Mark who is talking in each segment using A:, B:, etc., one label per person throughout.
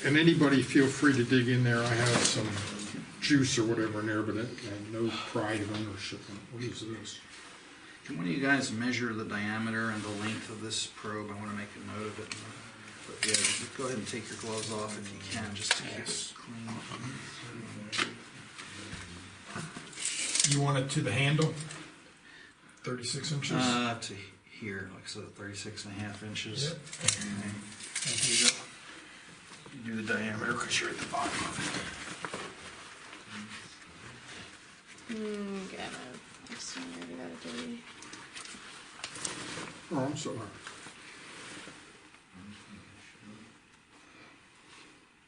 A: And anybody feel free to dig in there. I have some juice or whatever in there, but I have no pride of ownership in it. What is this?
B: Can one of you guys measure the diameter and the length of this probe? I want to make a note of it. But yeah, just go ahead and take your gloves off if you can, just to keep it clean.
A: You want it to the handle? 36 inches?
B: To here, like so, 36.5 inches.
A: Yep.
B: Okay. And here you go. You do the diameter because you're at the bottom of it.
C: Got it. I already got it dirty.
A: Oh, I'm sorry.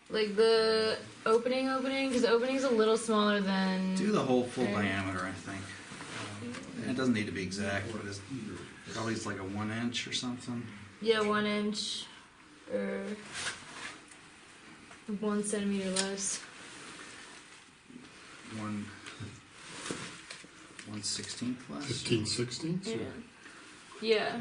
C: Like the opening, because the opening's a little smaller than...
B: Do the whole full diameter, I think. And it doesn't need to be exact, but it's probably like a 1 inch or something.
C: Yeah, 1 inch or 1 centimeter less.
B: 1/16 less.
A: 15/16?
C: Yeah. Yeah.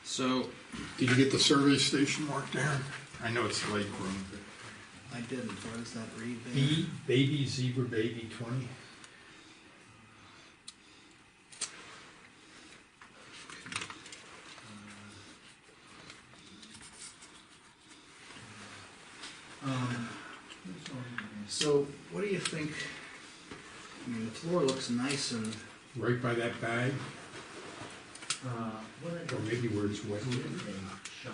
B: So,
A: Did you get the survey station marked down? I know it's late room.
B: I didn't. What does that read there?
A: Baby Zebra Baby 20.
B: So, what do you think? I mean, the floor looks nice and...
A: Right by that bag, or maybe where it's wet.
D: Shot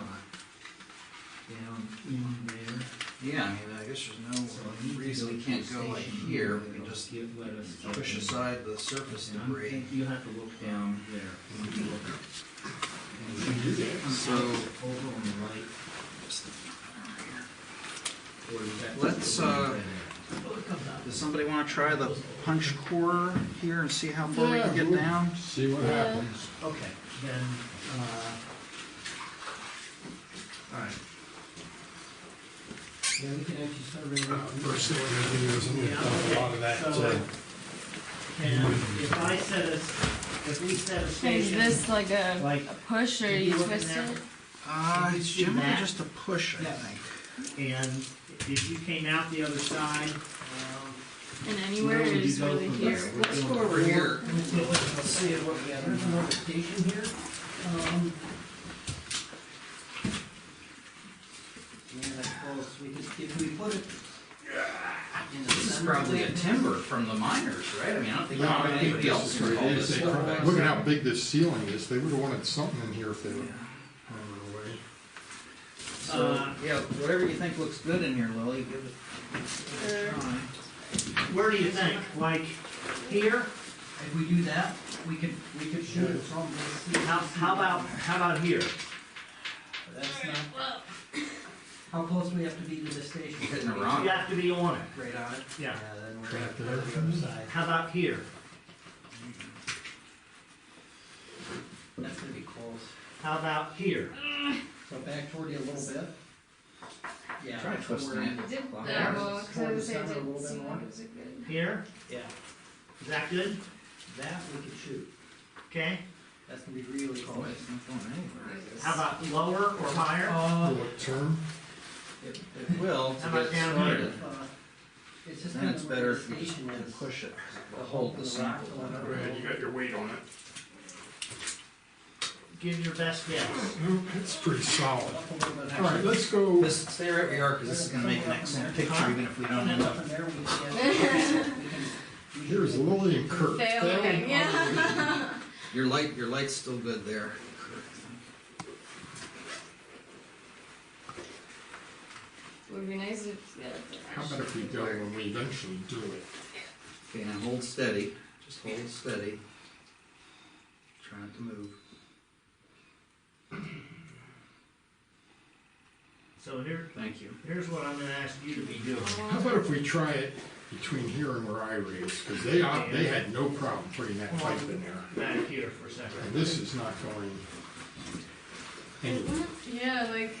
D: down in there.
B: Yeah, I mean, I guess there's no reason we can't go like here. We can just push aside the surface
D: And I
B: debris.
D: think you have to look down there.
B: So,
D: Over on the right. Or is that-
B: let's, does somebody want to try the punch core here and see how far we can get down?
A: See what
C: Yeah.
A: happens.
D: Okay, then, all right. Yeah, we can actually start right
A: First thing we're going to do is I'm going to dump a lot of that.
D: And if I set a, if we set a
C: Is
D: station.
C: this like a
D: Like,
C: push or
D: if
C: you
D: you look in
C: twist
D: there-
C: it?
B: It's generally
D: that?
B: just a push, I
D: Yeah.
B: think.
D: And if you came out the other side,
C: And anywhere
D: where would you
C: is
D: go
C: really
D: from
C: here.
D: there?
B: Let's go over here.
D: Let's see what we have. There's another station here. Yeah, that's close. We just, if we put it in the
B: This is
D: center
B: probably a
D: there.
B: timber from the miners, right? I mean, I don't think
A: No, I think
B: anybody
A: this
B: else
A: is
B: can
A: what
B: call
A: it
B: this
A: is.
B: floor back
A: Look at
B: there.
A: how big this ceiling is. They would have wanted something in here if they were
B: Yeah.
A: throwing it away.
B: So, yeah, whatever you think looks good in here, Lily, give it a try.
D: Where do you think? Like here?
E: If we do that, we could shoot it from this.
D: How about here?
E: That's not. How close do we have to be to the station?
B: Hitting a rock.
D: You have to be on it.
E: Right on it?
D: Yeah.
E: Then we're
A: Right
E: gonna
A: there.
E: go to the other side.
D: How about here?
E: That's gonna be close.
D: How about here?
E: So back toward you a little bit? Yeah.
B: Try twisting
E: somewhere-
B: it.
C: It did,
E: Well,
C: yeah, well,
E: towards
C: 'cause I was
E: the
C: saying it
E: center a little
C: didn't
E: bit
C: seem
E: more.
C: like it was a good...
D: Here?
E: Yeah,
D: Is that good?
E: that we could shoot.
D: Okay.
E: That's gonna be really
B: Oh,
E: close.
B: it's not going anywhere.
D: How about lower or higher?
A: What term?
B: It will to
D: How about
B: get
D: down
B: started.
E: It's just
B: Then
E: kind
B: it's
E: of where
B: better
E: the
B: if you
E: station
B: can
E: is.
B: push it to hold the sample.
A: Go ahead, you got your weight on it.
D: Give your best guess.
A: No, it's pretty solid.
E: Up a little bit
A: All right,
E: higher.
A: let's go.
B: Just stay right where you are, because this is going to make an excellent picture, even if we don't end up.
E: Nothing there, we can-
A: Here's Lily and Kurt.
C: Failing, yeah.
B: Your light's still good there.
C: Would be nice if, yeah,
A: How about if we go when we eventually do it?
B: Okay, now hold steady. Just hold steady. Try not to move.
D: So
B: Thank you.
D: here's what I'm gonna ask you to be doing.
A: How about if we try it between here and where Ira is? Because they had no problem putting that pipe in there.
D: Back here for a second.
A: And this is not going anywhere.
C: Yeah, like...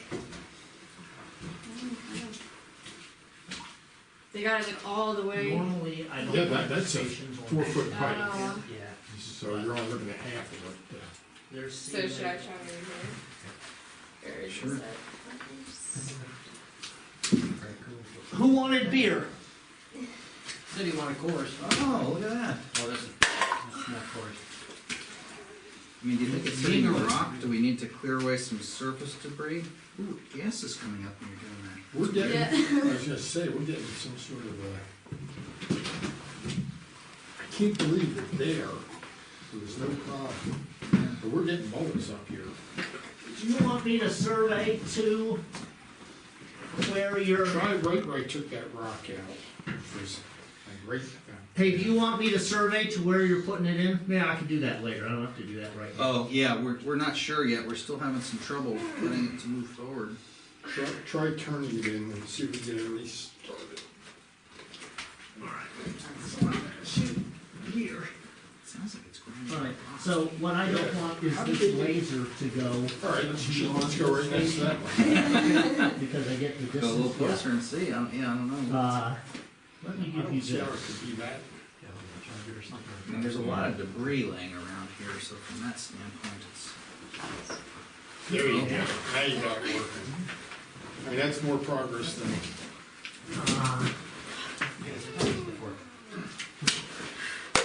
C: They got it like all the way...
D: Normally, I don't
A: Yeah,
D: like
A: that's a
D: stations on
A: 4-foot
D: that.
A: pipe.
C: Oh.
D: Yeah.
A: so you're only looking at half of it.
E: There's
C: So should I try over here? Or is
B: Sure.
C: this
E: Who wanted beer? Said he wanted Coors.
B: Oh, look at that.
E: Oh, that's not Coors.
B: I mean, do you think it's hitting a rock? Do we need to clear away some surface debris? Ooh, gas is coming up when you're doing that.
A: We're getting,
C: Yeah.
A: I was gonna say, we're getting some sort of I can't believe it's there. There's no problem. But we're getting bullets up here.
E: Do you want me to survey to where you're...
A: Try right where I took that rock out. There's like right,
E: Hey, do you want me to survey to where you're putting it in? Yeah, I can do that later. I don't have to do that right now.
B: Oh, yeah, we're not sure yet. We're still having some trouble getting it to move forward.
A: try turning it in and see if we can get at least started.
E: Here.
B: Sounds like it's grinding.
E: All right, so what I don't want is this laser to go...
A: All right, let's go right next to that one.
E: Because I get the
B: Go a little
E: distance.
B: closer and see. I don't know.
E: Let me
A: I
E: give
A: don't
E: you
A: see how it
E: this.
A: could be that.
B: I mean, there's a lot of debris laying around here, so from that standpoint, it's...
A: There you go. Now you got it working. I mean, that's more progress than.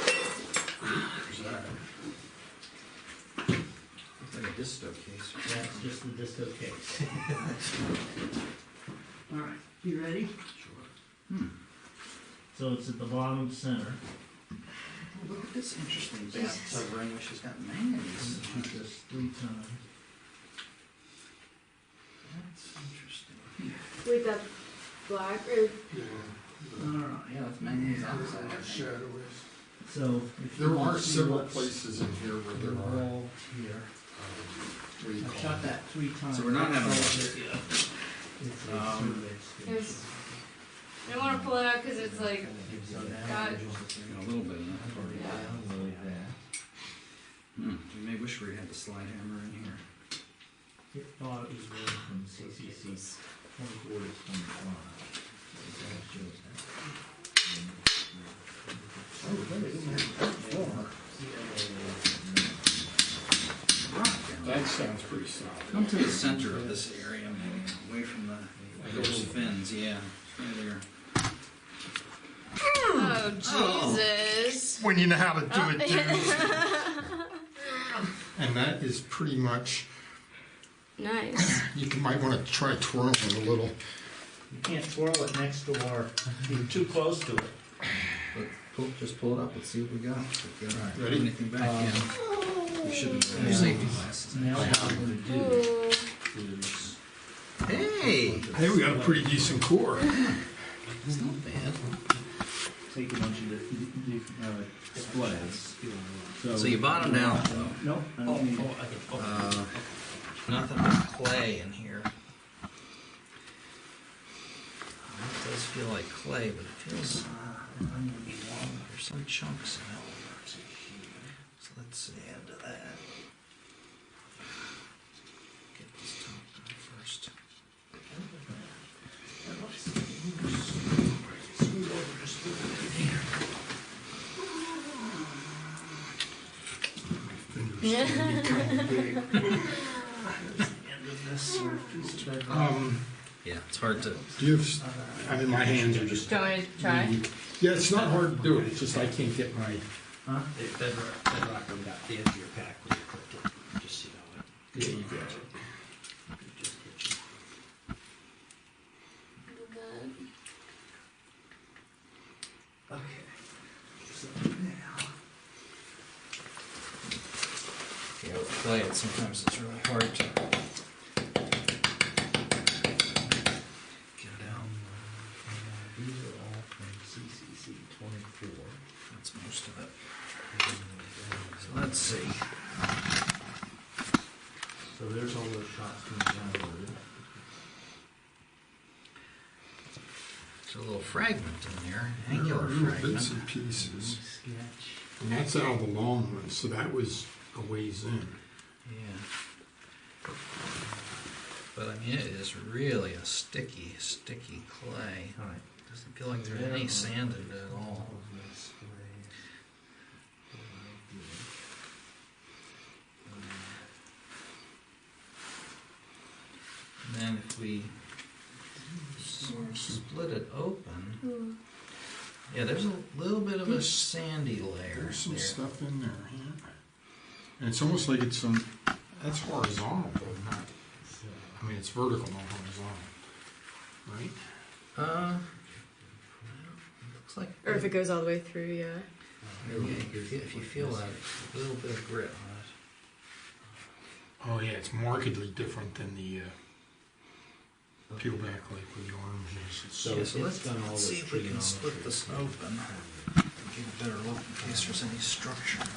A: Where's that?
B: Looks like a disto case.
E: That's just the disto case. All right, you ready?
B: Hmm.
E: So it's at the bottom center.
B: Oh, look at this interesting bathtub ring, which has got manganese.
E: Shoot this 3 times.
B: That's interesting.
C: with the black or
A: Yeah.
E: All right.
B: Yeah, that's manganese oxide.
A: That shadow is.
E: So if you
A: There
E: want
A: are
E: to see
A: several
E: what's
A: places in here where there are.
E: involved here.
A: What do you
E: I
A: call
E: shot
A: it?
E: that 3 times.
B: So we're not having-
E: It's a survey
C: There's-
E: station.
C: I don't want to pull it out because it's like
E: So now
C: got-
E: we're just
B: A little bit enough.
E: download that.
B: We may wish we had the slide hammer in here.
E: It thought it was going from CCC 24 to 25. So that shows that.
A: Oh, they didn't have that far. That sounds pretty solid.
B: Come to the center of this area, maybe, away from those fins, yeah. Right there.
C: oh Jesus.
A: When you know how to do it, dude. And that is pretty much,
C: Nice.
A: might want to try twirling a little.
E: You can't twirl it next to our, you're too close to it.
B: But just pull it up, let's see what we got. If we don't have
A: Ready?
B: anything back, yeah. We shouldn't have our safety glasses.
E: Now what I'm gonna do
C: Ooh.
E: is.
B: Hey!
A: Hey, we got a pretty decent core.
B: It's not bad.
E: Take a bunch of the displays.
B: So you bottomed out, though.
E: Nope. I don't need it.
B: Nothing but clay in here. It does feel like clay, but it feels there's some chunks in it. So let's see, add to that. Get this top done first. Scoot over just a little bit here. Yeah, it's hard to.
A: Do you have, I mean, my hands are just.
C: Do you want me to try?
A: Yeah, it's not hard to do it, it's just I can't get my.
E: Huh?
F: Bedrock on that, the edge of your pack when you clicked it. Just see how it.
A: Yeah, you got it.
E: Okay. So now.
B: Yeah, with clay, sometimes it's really hard to get it out.
E: These are all from CCC 24.
B: That's most of it. So let's see.
E: So there's all those shots being downloaded.
B: There's a little fragment in there,
A: There
B: angular
A: are little
B: fragment.
A: bits and pieces.
E: Sketch.
A: And that's out of the long one, so that was a ways in.
B: Yeah. But I mean, it is really a sticky clay.
E: All right.
B: Doesn't feel like there's any sand in it at all. split it open, yeah, there's a little bit of a sandy layer
A: There's some
B: there.
A: stuff in there, yeah. And it's almost like it's some, that's horizontal, though, not, I mean, it's vertical, not horizontal, right?
B: Looks like.
C: Or if it goes all the way through, yeah.
B: Yeah, if you feel that, a little bit of grit on it.
A: Oh, yeah, it's markedly different than the peel back like with the oranges.
F: So
B: Yeah,
F: it's
B: so let's
F: done all the
B: see if we can split
F: trigonometry.
B: this open. Give a better look in case there's any structure in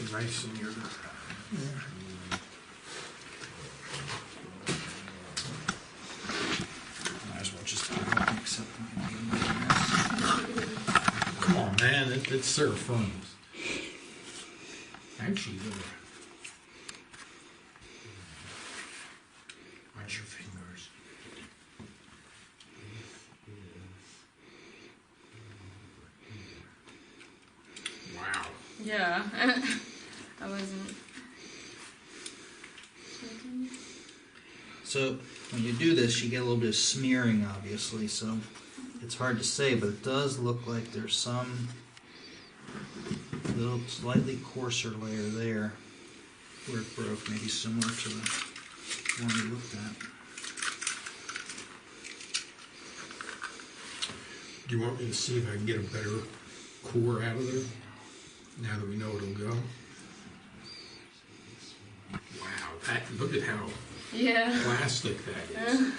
B: it.
A: Nice in your.
B: Might as well just give it open, except we can give them a mess.
A: Come on, man, it's their firms. Actually, they're. Watch your fingers. Wow.
C: Yeah. I wasn't.
B: So when you do this, you get a little bit of smearing, obviously, so it's hard to say, but it does look like there's some little slightly coarser layer there where it broke, maybe similar to the one we looked at.
A: Do you want me to see if I can get a better core out of there? Now that we know it'll go. Wow, look at how
C: Yeah.
A: plastic that is.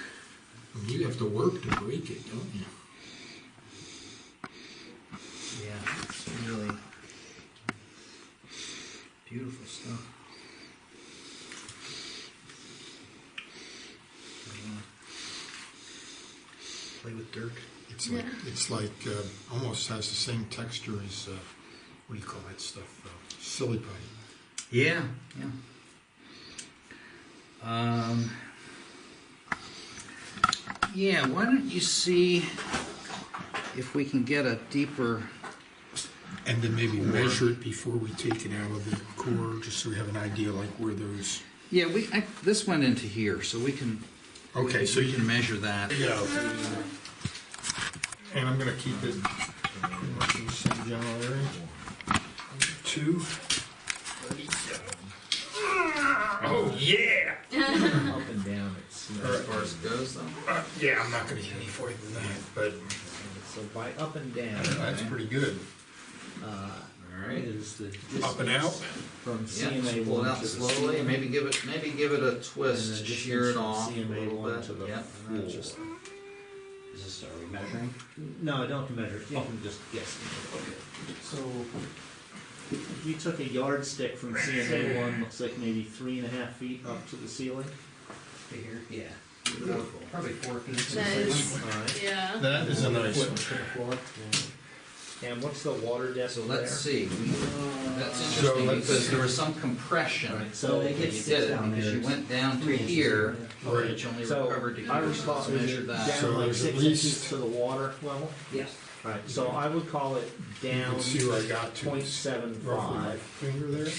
A: You have to work to break it, don't you?
B: Yeah, it's really beautiful stuff. Play with dirt.
A: It's like almost has the same texture as what do you call that stuff? Silly putty.
B: Yeah, yeah. Yeah, why don't you see if we can get a deeper...
A: And then maybe measure it before we take it out of the core, just so we have an idea like where those.
B: Yeah, this went into here, so we can...
A: Okay, so
B: you can measure that.
A: Yeah. And I'm gonna keep it pretty much in the same general area. 2. Oh yeah!
E: Up and down, it's,
B: As far as it goes, though.
A: Yeah, I'm not gonna get any farther than that, but
E: so by up and down.
A: that's pretty good.
B: All right.
E: Is the
A: Up and out.
E: from
B: Yeah,
E: CMA
B: just pull it
E: one
B: out
E: to the
B: slowly,
E: ceiling,
B: and maybe give it a twist,
E: And then
B: shear it
E: distance from
B: off a
E: CMA
B: little
E: one
B: bit.
E: to the
B: Yeah, and then
E: floor.
B: just
F: Is this, are we measuring?
E: No, I don't have to measure it. You can just guess. So if you took a yardstick from CMA one, looks like maybe 3.5 feet up to the ceiling.
F: Figure? Yeah. Probably 4 feet.
C: That is,
E: All right.
C: yeah.
A: That is a nice
E: Foot
A: one.
E: to the floor. And what's the water depth
B: So
E: there?
B: let's see. That's
A: So
B: interesting
A: let's-
B: because there was some compression
E: Alright,
F: So
E: so
F: they
B: when
F: get
B: you
F: 6
B: did it
F: down
B: because
F: there.
B: you went down to
F: 3 inches
B: here,
F: in
A: Right.
B: but you only
E: so
B: recovered to
E: I
B: here.
E: would
B: So
E: call
B: let's
E: it
B: measure that.
E: down
A: So
E: like
A: there's
E: 6
A: at least-
E: inches to the water level.
F: Yes.
E: Right, so I would call it
A: You
E: down
A: can see where I got to. Roughly my
E: 0.75,
A: finger there.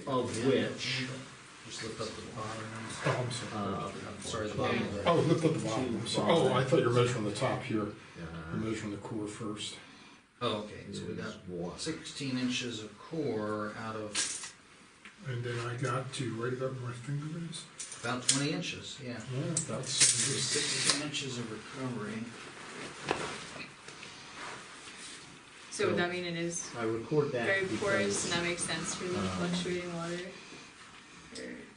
E: of which
B: Just lift up the bottom.
A: Oh, I'm sorry.
B: Sorry, the bottom of the...
A: Oh, lift up the bottom. So, oh, I thought you were measuring the top here. You're measuring the core first.
B: Oh, okay. So we got 16 inches of core out of
A: And then I got to right about where my finger is.
B: about 20 inches. Yeah.
A: Yeah, that's
B: 16 inches of recovery.
C: So would that mean it is
E: I record that
C: very porous,
E: because,
C: and that makes sense for the fluctuating water?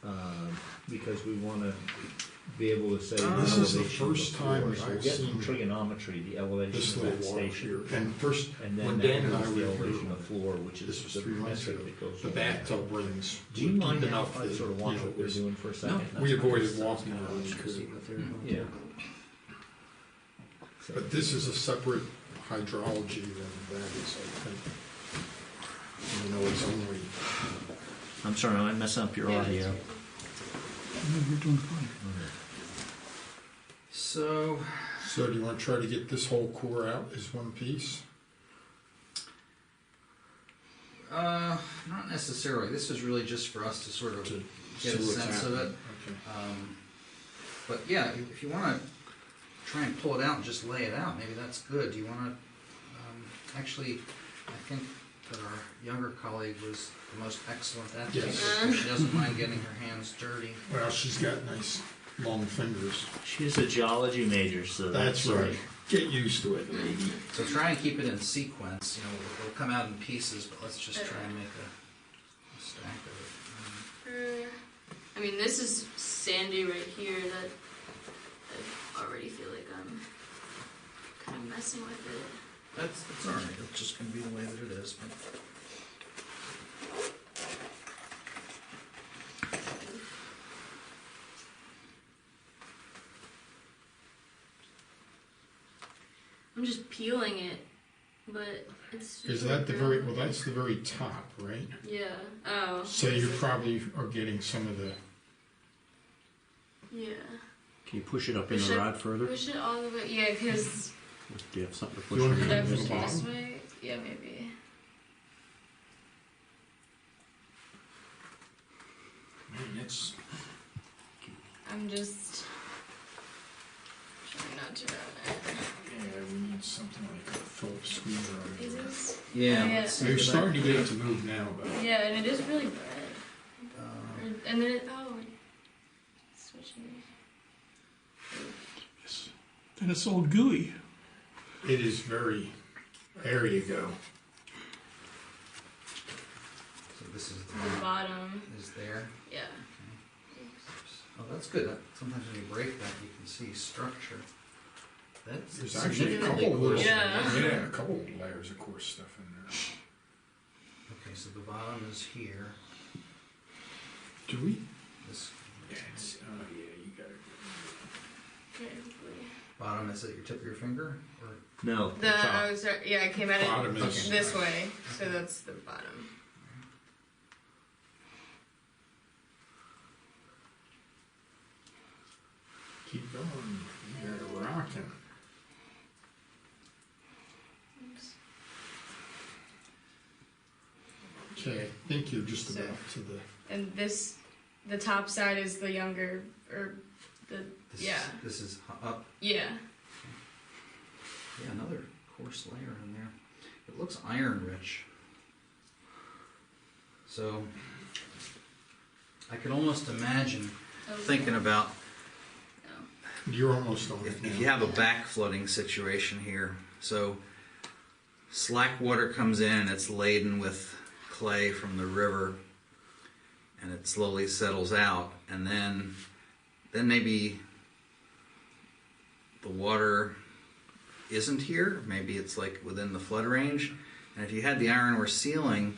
C: Or,
E: because we want to be able to say the
A: This is the
E: elevation of
A: first
E: the floor.
A: time
E: So
A: I've
E: get
A: seen
E: from trigonometry the
A: this
E: elevation of
A: little
E: that
A: water
E: station.
A: here. And first,
E: And then
A: when
E: that
A: Dan and I
E: is
A: were
E: the
A: here,
E: elevation of the floor, which
A: this
E: is
A: was
E: the
A: 3 months
E: metric
A: ago,
E: that goes
A: the
E: on.
A: bathtub rings
E: Do you
A: were
E: mind
A: deep
E: now
A: enough
E: if I
A: that,
E: sort of
A: you
E: watch
A: know,
E: what
A: it
E: we're
A: was-
E: doing for a second?
A: we
E: That's
A: avoided
E: fine.
A: walking around because,
E: Yeah.
A: but this is a separate hydrology than that is, I think. You know, it's only.
E: I'm sorry, I'm messing up your
C: Yeah.
E: audio.
A: You're doing fine.
B: So,
A: So do you want to try to get this whole core out as one piece?
B: not necessarily. This is really just for us to sort of
A: To
B: get
A: see
B: a
A: what's
B: sense of it.
A: happening? Okay.
B: But yeah, if you want to try and pull it out and just lay it out. Maybe that's good. Do you want to, actually, I think that our younger colleague was the most excellent at this.
A: Yes.
B: She doesn't mind getting her hands dirty.
A: Well, she's got nice long fingers.
E: She's a geology major, so
A: That's right. Get used to it, lady.
B: So try and keep it in sequence. You know, it'll come out in pieces, but let's just try and make a stack of it.
C: I mean, this is sandy right here that I already feel like I'm kind of messing with it.
B: That's all right. It's just going to be the way that it is. But
C: I'm just peeling it, but it's.
A: Is that the very, well, that's the very top, right?
C: Yeah. Oh.
A: So you probably are getting some of the,
C: Yeah.
G: Can you push it up in
C: Push
G: the
C: it-
G: rod further?
C: Push it all the way. Yeah, because.
G: Do you have something to push
A: You wanna
G: it
C: Did I
A: come
G: in?
A: to
C: push
A: the
C: it this
A: bottom?
C: way? Yeah, maybe.
A: man, it's,
C: I'm just trying not to ruin
A: yeah, we need something like a Phillips screwdriver.
C: it. Is this?
B: yeah,
C: Oh, yeah.
B: let's see.
A: They're
B: if I-
A: starting to get it to move now, but
C: Yeah, and it is really red. And then it, it's switching.
H: And it's all gooey.
A: it is very, there you go.
B: So this is
C: The bottom.
B: is there.
C: Yeah.
B: Oh, that's good. Sometimes when you break that, you can see structure. That's
A: There's actually a
B: significantly
A: couple little,
B: coarser.
C: Yeah.
A: a couple layers of coarse stuff in there.
B: Okay, so the bottom is here.
A: Do we?
B: This
A: It's, oh yeah, you got it.
C: Okay.
B: bottom is at your tip of your finger, or
E: No,
C: The I was yeah, I came at it
A: Bottom is.
C: this way, so that's the bottom.
A: Keep going. You got it rocking.
C: Oops.
A: Okay, I think you're just
C: So-
A: about to the.
C: And this, the top side is the younger, or the
B: this
C: yeah,
B: this is up.
C: yeah.
B: Yeah, another coarse layer in there. It looks iron rich. So I could almost imagine thinking about
A: You're almost on it
B: if
A: now.
B: you have a back flooding situation here. So slack water comes in and it's laden with clay from the river, and it slowly settles out, and then maybe the water isn't here. Maybe it's like within the flood range, and if you had the ironware ceiling,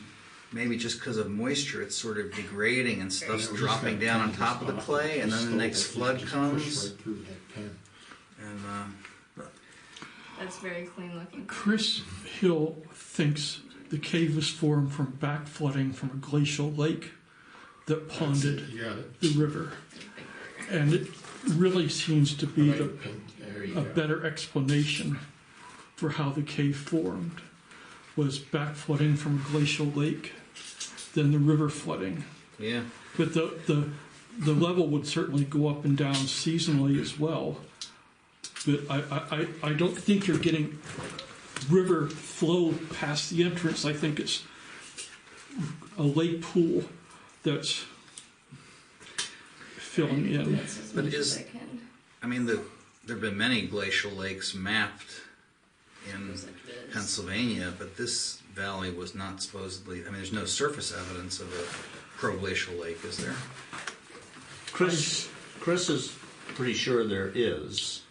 B: maybe just because of moisture, it's sort of degrading and stuff's
A: Yeah, we just
B: dropping
A: got
B: down on
A: pins
B: top of the
A: off
B: clay, and then the
A: stove
B: next
A: that you
B: flood
A: just push
B: comes,
A: right through that pin.
B: and
C: That's very clean looking.
H: Chris Hill thinks the cave was formed from back flooding from a glacial lake that
A: That's
H: ponded
A: it, you got it.
H: the river. And it really seems to be
A: Right, pin. There you
H: a
A: go.
H: better explanation for how the cave formed was back flooding from a glacial lake than the river flooding.
B: yeah.
H: But the level would certainly go up and down seasonally as well. But I don't think you're getting river flow past the entrance. I think it's a lake pool that's filling in.
C: That's as
B: But
C: much
B: is-
C: as I can.
B: I mean, there have been many glacial lakes mapped in
C: Goes like this.
B: Pennsylvania, but this valley was not supposedly. I mean, there's no surface evidence of a proglacial lake, is there?
E: Chris is pretty sure there is.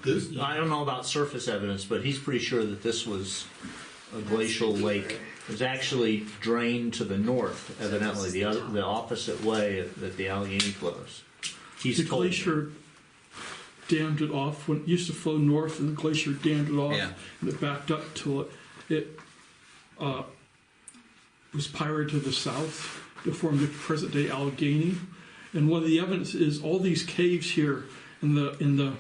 A: This,
E: I don't know about surface evidence, but he's pretty sure that this was a glacial lake. It was actually drained to the north, evidently, the opposite way that the Allegheny flows. He's
H: The
E: told me.
H: glacier dammed it off when it used to flow north, and the glacier dammed it off,
B: Yeah.
H: and it backed up till it was pyred to the south to form the present day Allegheny. And one of the evidence is all these caves here in the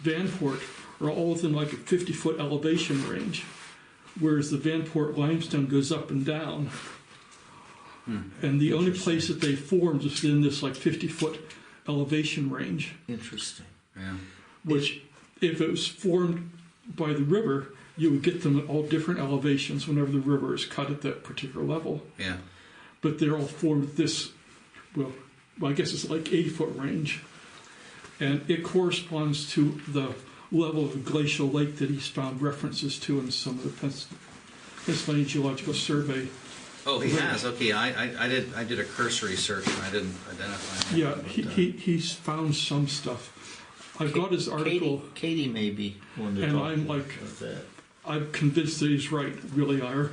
H: Vanport are all within like a 50-foot elevation range, whereas the Vanport limestone goes up and down. And the only place that they formed is within this like 50-foot elevation range,
E: Interesting.
B: Yeah.
H: which if it was formed by the river, you would get them at all different elevations whenever the river is cut at that particular level.
B: Yeah.
H: But they're all formed at this, well, I guess it's like 80-foot range. And it corresponds to the level of the glacial lake that he's found references to in some of the Pennsylvania Geological Survey.
B: Oh, he has. Okay, I did a cursory search and I didn't identify.
H: Yeah,
B: that, but,
H: he's found some stuff. I've got his article,
E: Katie may be one to
H: and
E: talk
H: I'm like,
E: about that.
H: I'm convinced that he's right, really, Ira.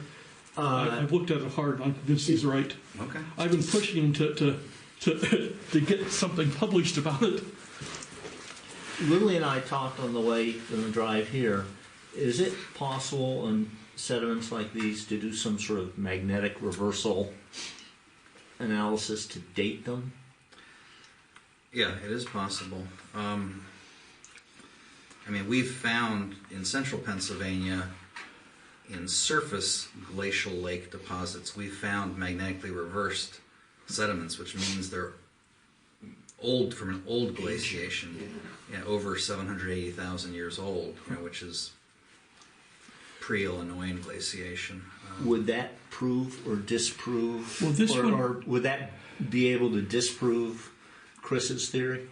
H: I've looked at it hard, and I'm convinced he's right.
B: okay.
H: I've been pushing him to get something published about it.
E: Lily and I talked on the way on the drive here. Is it possible in sediments like these to do some sort of magnetic reversal analysis to date them?
B: Yeah, it is possible. I mean, we've found in central Pennsylvania, in surface glacial lake deposits, we've found magnetically reversed sediments, which means they're old, from an old glaciation, over 780,000 years old, which is pre-Illinoisan glaciation.
E: Would that prove or disprove,
H: Well, this one-
E: or would that be able to disprove Chris's theory?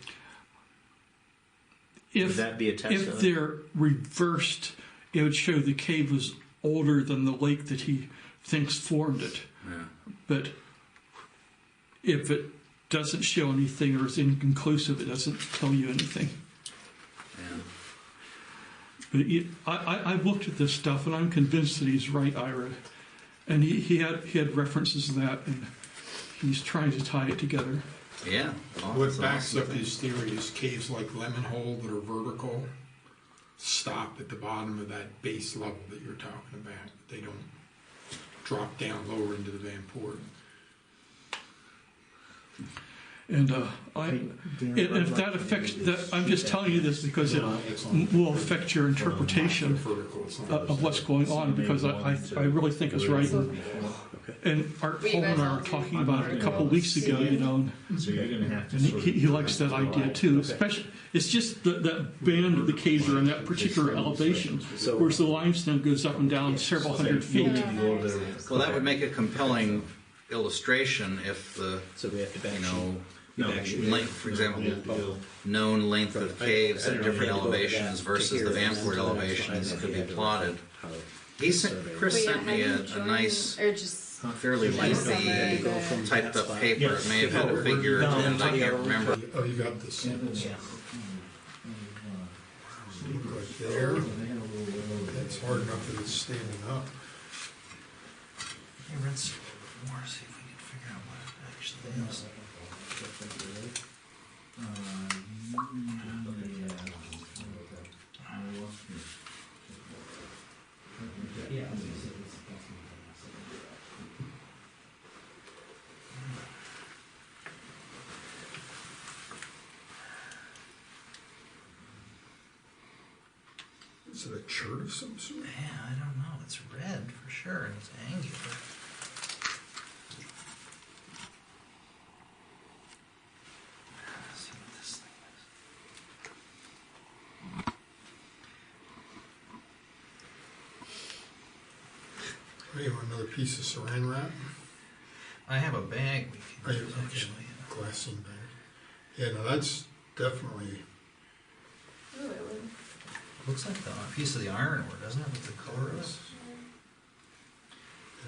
E: Would
H: If
E: that be a test
H: if
E: of it?
H: they're reversed, it would show the cave was older than the lake that he thinks formed it.
B: Yeah.
H: But if it doesn't show anything or is inconclusive, it doesn't tell you anything.
B: Yeah.
H: But I've looked at this stuff and I'm convinced that he's right, Ira. And he had references to that, and he's trying to tie it together.
B: Yeah.
A: What backs up his theory is caves like Lemon Hole that are vertical stop at the bottom of that base level that you're talking about. They don't drop down lower into the Van Port.
H: And if that affects that, I'm just telling you this because it will affect your interpretation
A: Vertical, it's not
H: of what's going on. Because I really think it's right. And Art Coleman and I were talking about it a couple of weeks ago, and
E: So you're going to have to
H: and he likes that idea too. Especially, it's just that band of the caves are in that particular elevation, whereas the limestone goes up and down several hundred feet.
B: Well, that would make a compelling illustration if the,
F: So we have to back
B: length, for example, known length of caves at different elevations versus the Van Port elevations could be plotted. Chris sent me a nice,
C: or just
B: fairly lengthy typed up paper. It may have had a figure at the end, I can't remember.
A: Oh, you got the samples. See, right there. That's hard enough that it's standing up.
B: Hey, rinse more, see if we can figure out what it actually is.
A: Is it a chert of some sort?
B: Yeah, I don't know. It's red for sure, and it's angular. Let's see what this thing is.
A: Oh, you want another piece of saran wrap?
B: I have a bag we
A: Oh,
B: can
A: you
B: use
A: okay.
B: actually.
A: Glassine bag. Yeah, no, that's definitely.
C: Ooh, it would.
B: Looks like the piece of the ironwork, doesn't it, with the color of it?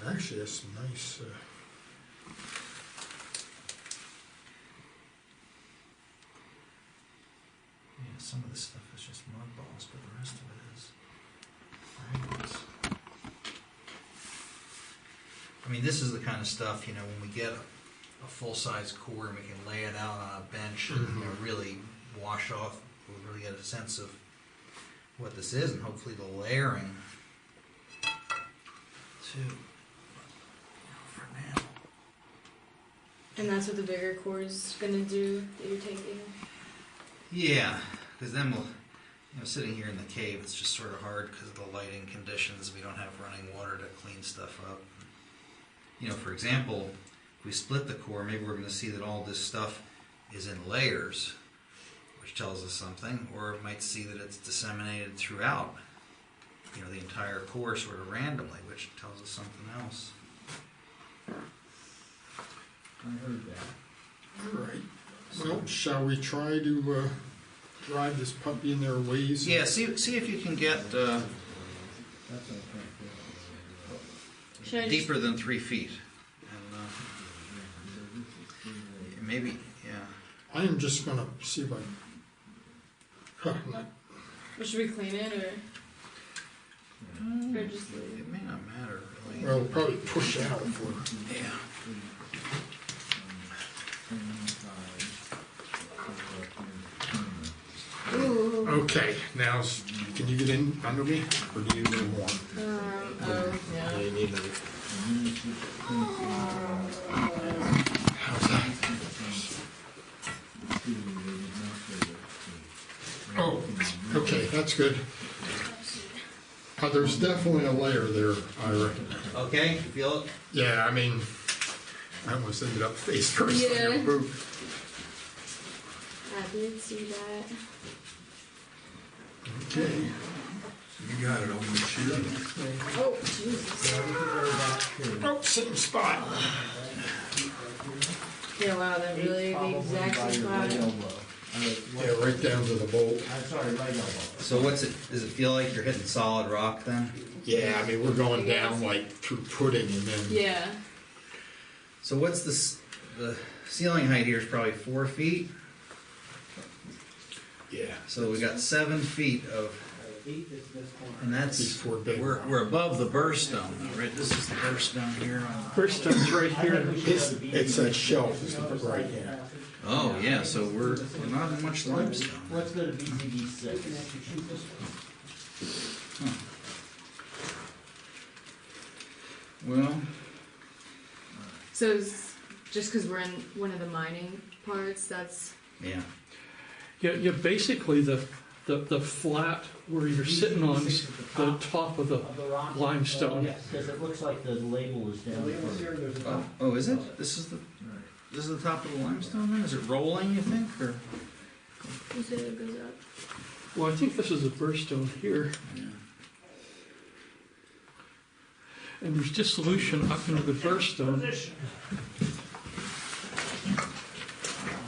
A: It actually has some nice.
B: Yeah, some of this stuff is just mud balls, but the rest of it is fragments. I mean, this is the kind of stuff, when we get a full-size core and we can lay it out on a bench and really wash off, we'll really get a sense of what this is, and hopefully the layering too. For now.
C: And that's what the bigger core is gonna do that you're taking.
B: Yeah, because then we'll, sitting here in the cave, it's just sort of hard because of the lighting conditions. We don't have running water to clean stuff up. For example, if we split the core, maybe we're going to see that all this stuff is in layers, which which tells us something, or it might see that it's disseminated throughout, the entire core sort of randomly, which tells us something else.
F: I heard that.
A: All right. Well, shall we try to drive this puppy in their ways?
B: Yeah, see if you can get
C: Should I just,
B: deeper than 3 feet, and maybe, yeah.
A: I am just gonna see if I.
C: should we clean it or just leave
B: It may not matter really.
A: Well, probably push out for.
B: Yeah.
C: it? Ooh.
A: Okay, now can you get in under me, or do you need a little more?
C: Yeah.
G: You need another.
A: How's that? Oh, okay, that's good. There's definitely a layer there, Ira.
B: Okay, feel it?
A: Yeah, I mean, I almost ended up face first on
C: Yeah.
A: your boot.
C: I did see that.
A: Okay. You got it on the sheet.
C: Oh, Jesus.
A: Oh, same spot.
C: Yeah, wow, that really the exact same spot.
A: Yeah, right down to the bolt.
F: I'm sorry, right elbow.
B: So does it feel like you're hitting solid rock then?
A: Yeah, I mean, we're going down like through pudding and then.
C: Yeah.
B: So what's the ceiling height here is probably 4 feet.
A: Yeah.
B: So we got 7 feet of, and that's
A: Before big.
B: we're above the burst dome, though, right? This is the burst dome here.
H: First stone's right here.
A: It's that shelf is right here.
B: Oh yeah, so we're not in much limestone.
F: Let's go to BTD 6.
B: Well,
C: So it's just because we're in one of the mining parts, that's
B: yeah.
H: Yeah, basically the flat where you're sitting on is the top of the limestone.
F: Yes, because it looks like the label is down further.
B: Oh, is it? This is the top of the limestone then? Is it rolling, you think, or?
C: you said it goes up.
H: Well, I think this is a burstone here,
B: Yeah.
H: and there's dissolution up into the burstone.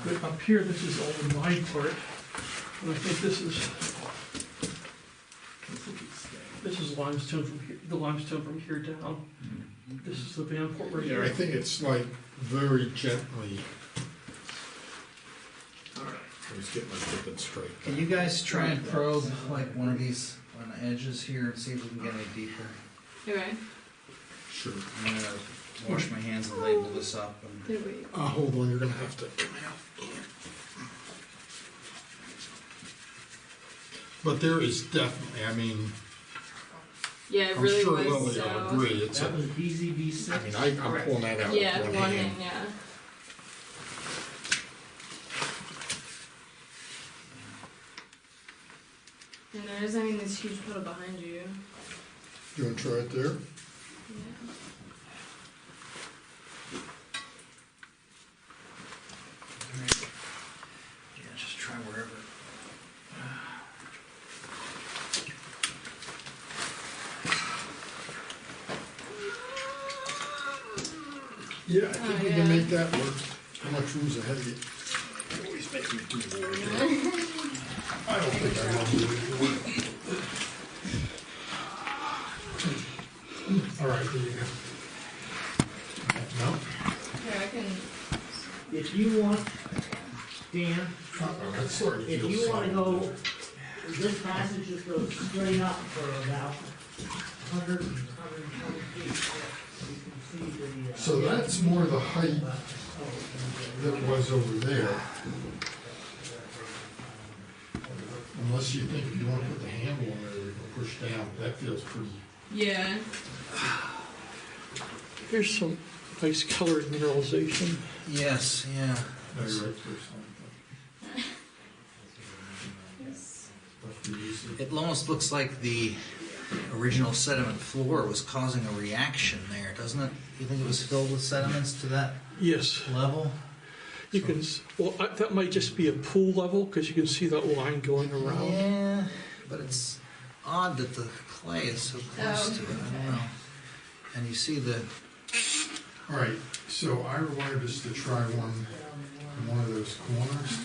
H: But up here, this is all the mine part, and I think this is limestone from here, the limestone from here down. This is the van port right
A: Yeah, I
H: here.
A: think it's like very gently. I was getting my flipping straight.
B: Can you guys try and probe like one of these on the edges here and see if we can get any deeper?
C: Okay.
A: Sure.
B: I'm gonna wash my hands and label this up. And
C: Did we?
A: Hold on, you're gonna have to come out. But there is definitely, I mean,
C: Yeah, it
A: I'm
C: really
A: sure
C: was.
A: Lily
C: So.
A: will agree. It's
F: That
A: a,
F: was BZB 6.
A: I mean, I'm pulling that out
C: Yeah,
A: with
C: one hand, yeah. And there's, this huge puddle behind you.
A: You wanna try it there?
C: Yeah.
B: yeah, just try wherever.
A: Yeah, I think we
C: yeah.
A: can make that work. How much room's ahead of you? Always make me do more. I don't think I will do it. All right, here you go. No?
C: Here, I can.
F: If you want, Dan,
A: Uh-oh, that sort of
F: if
A: feels
F: you want to
A: solid.
F: go, this passage just goes straight up for about 100, 120 feet. You can see the.
A: So that's more the height that was over there. Unless you think if you want to put the handle on there, we can push down. That feels pretty.
C: Yeah.
H: Here's some nice colored mineralization.
B: Yes, yeah.
A: No, you're right, there's
B: It almost looks like the original sediment floor was causing a reaction there, doesn't it? You think it was filled with sediments to that
H: Yes,
B: level?
H: You can, that might just be a pool level, because you can see that line going around.
B: Yeah, but it's odd that the clay is so close to it. I don't know. And you see the
A: All right, so Ira wanted us to try one in one of those corners.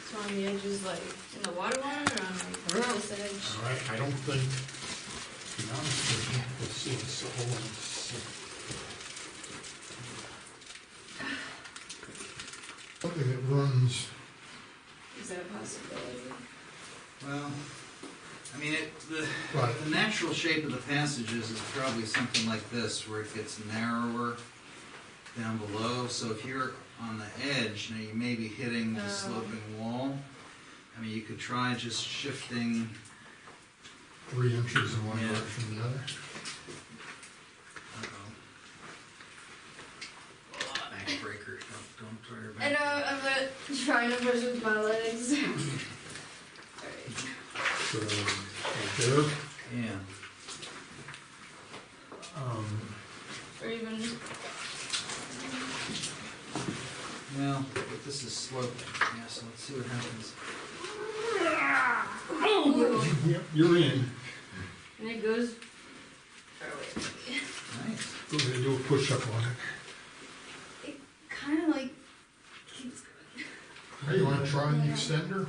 C: So on the edges, like in the water line, or on like this edge?
A: All right, I don't think, to be honest with you, let's see, it's a whole, something that runs,
C: Is that a possibility?
B: well, I mean,
A: but
B: the natural shape of the passages is probably something like this, where it gets narrower down below. So if you're on the edge, now you may be hitting the sloping wall. I mean, you could try just shifting.
A: 3 inches in one
B: Yeah.
A: direction or the other.
B: Backbreaker. Don't try your
C: I know,
B: back.
C: I'm not trying to push with my legs. Alright.
A: So, right there.
B: Yeah.
C: Or even,
B: Well, but this is sloping. Yeah, so let's see what happens.
A: Yep, you're in.
C: and it goes, oh wait,
B: Nice.
A: Go ahead and do a push-up on it.
C: it kind of like keeps going.
A: Hey, you want to try the extender?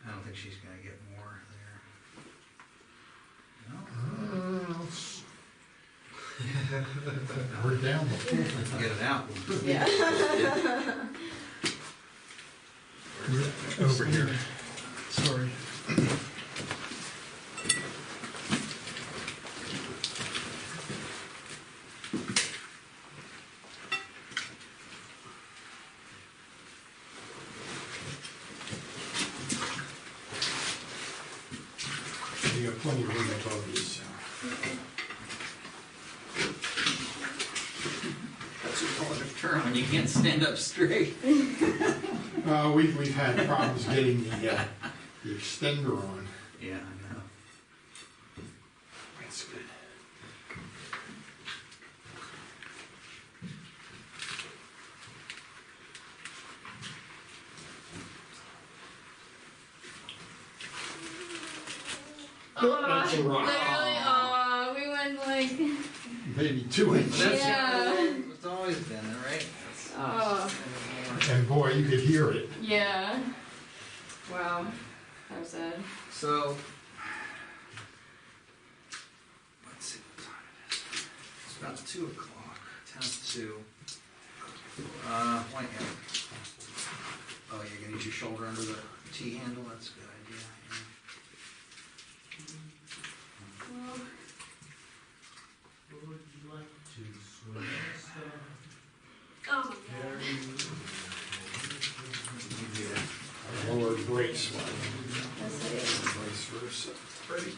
B: I don't think she's gonna get more there. No.
A: Let's- We're down the full.
B: Get it out.
C: Yeah.
A: Over here.
H: Sorry.
A: You got plenty of room above you, so.
B: That's a relative term when you can't stand up straight.
A: We've had problems getting the extender on.
B: Yeah, I know.
A: That's good. That's a rock.
C: Literally, we went like,
A: Maybe 2 inches.
C: yeah.
B: It's always been there, right?
C: Oh,
A: And boy, you could hear it.
C: yeah. Wow, that was sad.
B: So, let's see what time it is. It's about 2 o'clock. 10:02. Wait, yeah. Oh, you're gonna use your shoulder under the T-handle? That's a good idea.
C: Well, oh,
A: Lower brace one.
C: that's it.
A: Vice versa. Ready?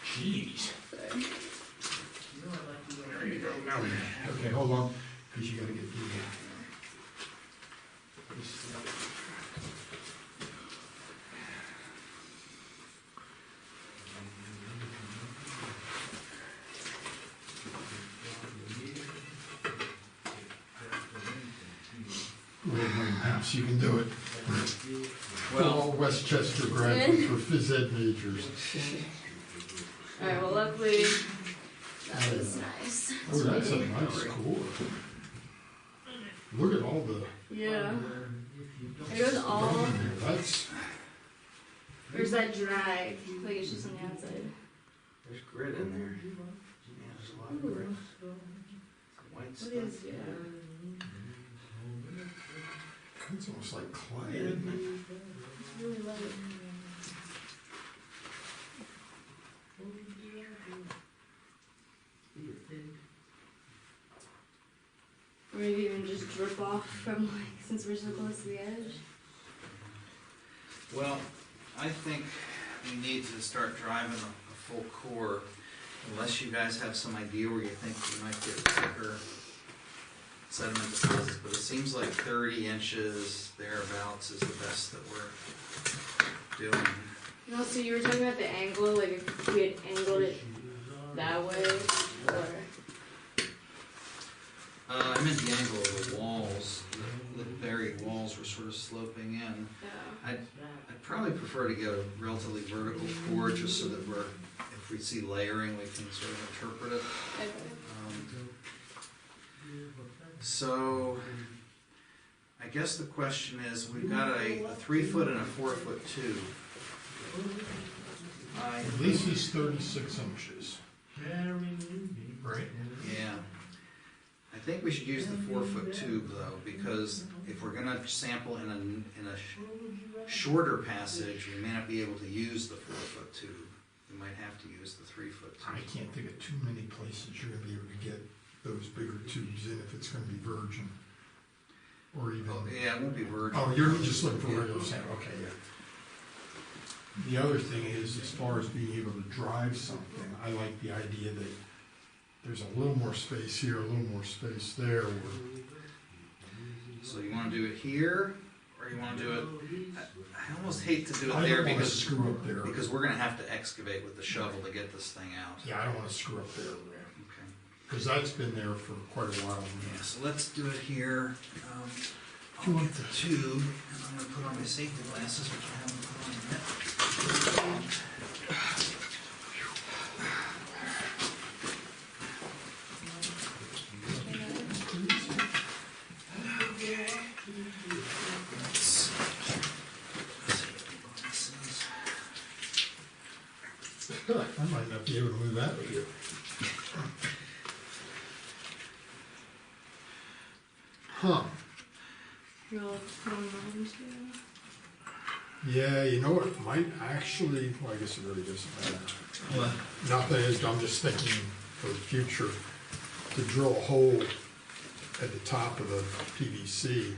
A: Jeez.
C: Sorry.
A: There you go. Now, okay, hold on, because you gotta get the. Perhaps you can do it. Well, Westchester graduates were phys ed majors.
C: Alright, well, luckily, that was nice.
A: Oh, that's a nice core. Look at all the.
C: Yeah. It goes all,
A: That's.
C: there's that drag, like it's just on the outside.
B: There's grit in there. Yeah, there's a lot of grit. Some white
C: What
B: stuff.
C: is, yeah.
A: It's almost like clay, isn't it?
C: It's really light. Or maybe even just drip off from like, since we're so close to the edge.
B: Well, I think we need to start driving a full core. unless you guys have some idea where you think you might get thicker sediment deposits, but it seems like 30 inches thereabouts is the best that we're doing.
C: No, so you were talking about the angle, like if we had angled it that way, or?
B: I meant the angle of the walls. The buried walls were sort of sloping in.
C: Yeah.
B: I'd probably prefer to get a relatively vertical pour, just so that if we see layering, we can sort of interpret it.
C: Okay.
B: So, I guess the question is, we've got a 3 foot and a 4 foot tube.
A: At least he's 36 inches. Right?
B: Yeah. I think we should use the 4 foot tube though, because if we're gonna sample in a shorter passage, we may not be able to use the 4 foot tube. We might have to use the 3 foot tube.
A: I can't think of too many places you're gonna be able to get those bigger tubes in if it's gonna be virgin. Or even.
B: Oh, yeah, it won't be virgin.
A: Oh, you're just looking for regular sand, okay, yeah. The other thing is, as far as being able to drive something, I like the idea that there's a little more space here, a little more space there.
B: So you want to do it here, or you want to do it? I almost hate to do it
A: I
B: there
A: don't want to
B: because
A: screw up there.
B: we're going to have to excavate with the shovel to get this thing out.
A: Yeah, I don't want to screw up there,
B: Okay.
A: because that's been there for quite a while.
B: Yeah. So let's do it here.
A: You
B: I'll
A: want
B: get the tube, and I'm going to put on my safety glasses, which I haven't put on yet.
A: I might not be able to move that with you. Huh.
C: No,
A: Yeah, you know what, might actually, well, I guess it really doesn't matter.
B: What?
A: Nothing is, I'm just thinking for the future, to drill a hole at the top of the PVC,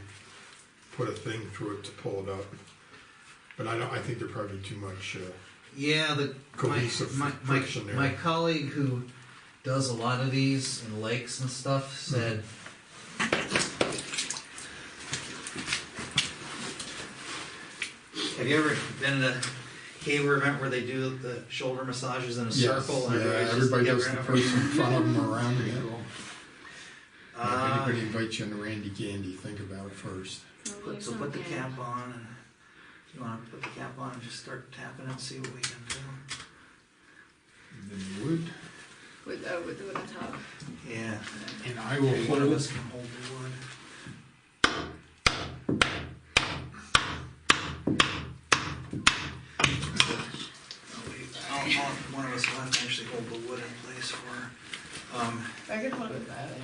A: put a thing through it to pull it up. But I think there'd probably be too much,
B: Yeah,
A: cohesive friction there.
B: my colleague who does a lot of these in lakes and stuff said, have you ever been at a caver event where they do the shoulder massages in a circle? And
A: everybody
B: just
A: goes the
B: together?
A: person in front of them around the middle. If
B: Uh,
A: anybody invites you on the Randy Gandy, think about it first.
B: So put the cap on, and you want to put the cap on and just start tapping and see what we can do.
A: And then you would,
C: with the top.
B: Yeah.
A: and I will
B: Maybe one of
A: hold.
B: us can hold the wood. One of us will have to actually hold the wood in place for.
C: I could hold it that way.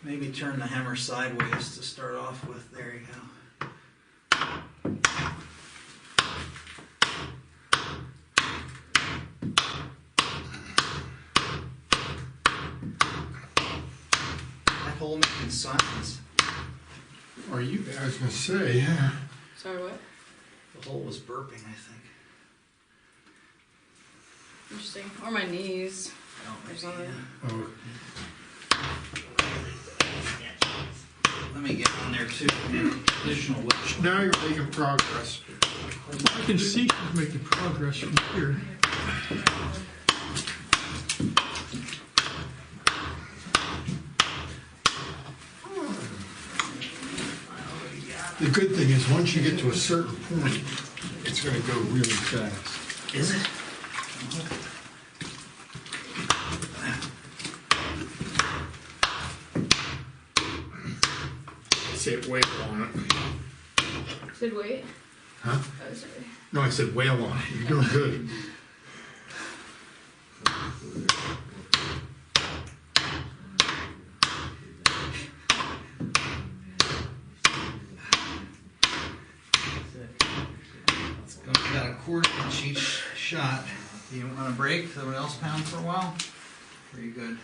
B: Maybe turn the hammer sideways to start off with. There you go. That hole making signs.
A: Are you? I was gonna say, yeah.
C: Sorry, what?
B: The hole was burping, I think.
C: Interesting. Or my knees.
B: Oh,
C: Or
B: maybe,
C: something.
B: yeah.
A: Oh,
B: Let me get on there too. Additional wood.
A: now you're making progress.
H: I can see she's making progress from here.
A: The good thing is, once you get to a certain point, it's gonna go really fast.
B: Is it?
A: I said whale on it.
C: Said wait.
A: Huh?
C: Oh, sorry.
A: No, I said whale on it. You're doing good.
B: We got a quarter inch each shot. Do you want a break? Someone else pound for a while? Or are you good?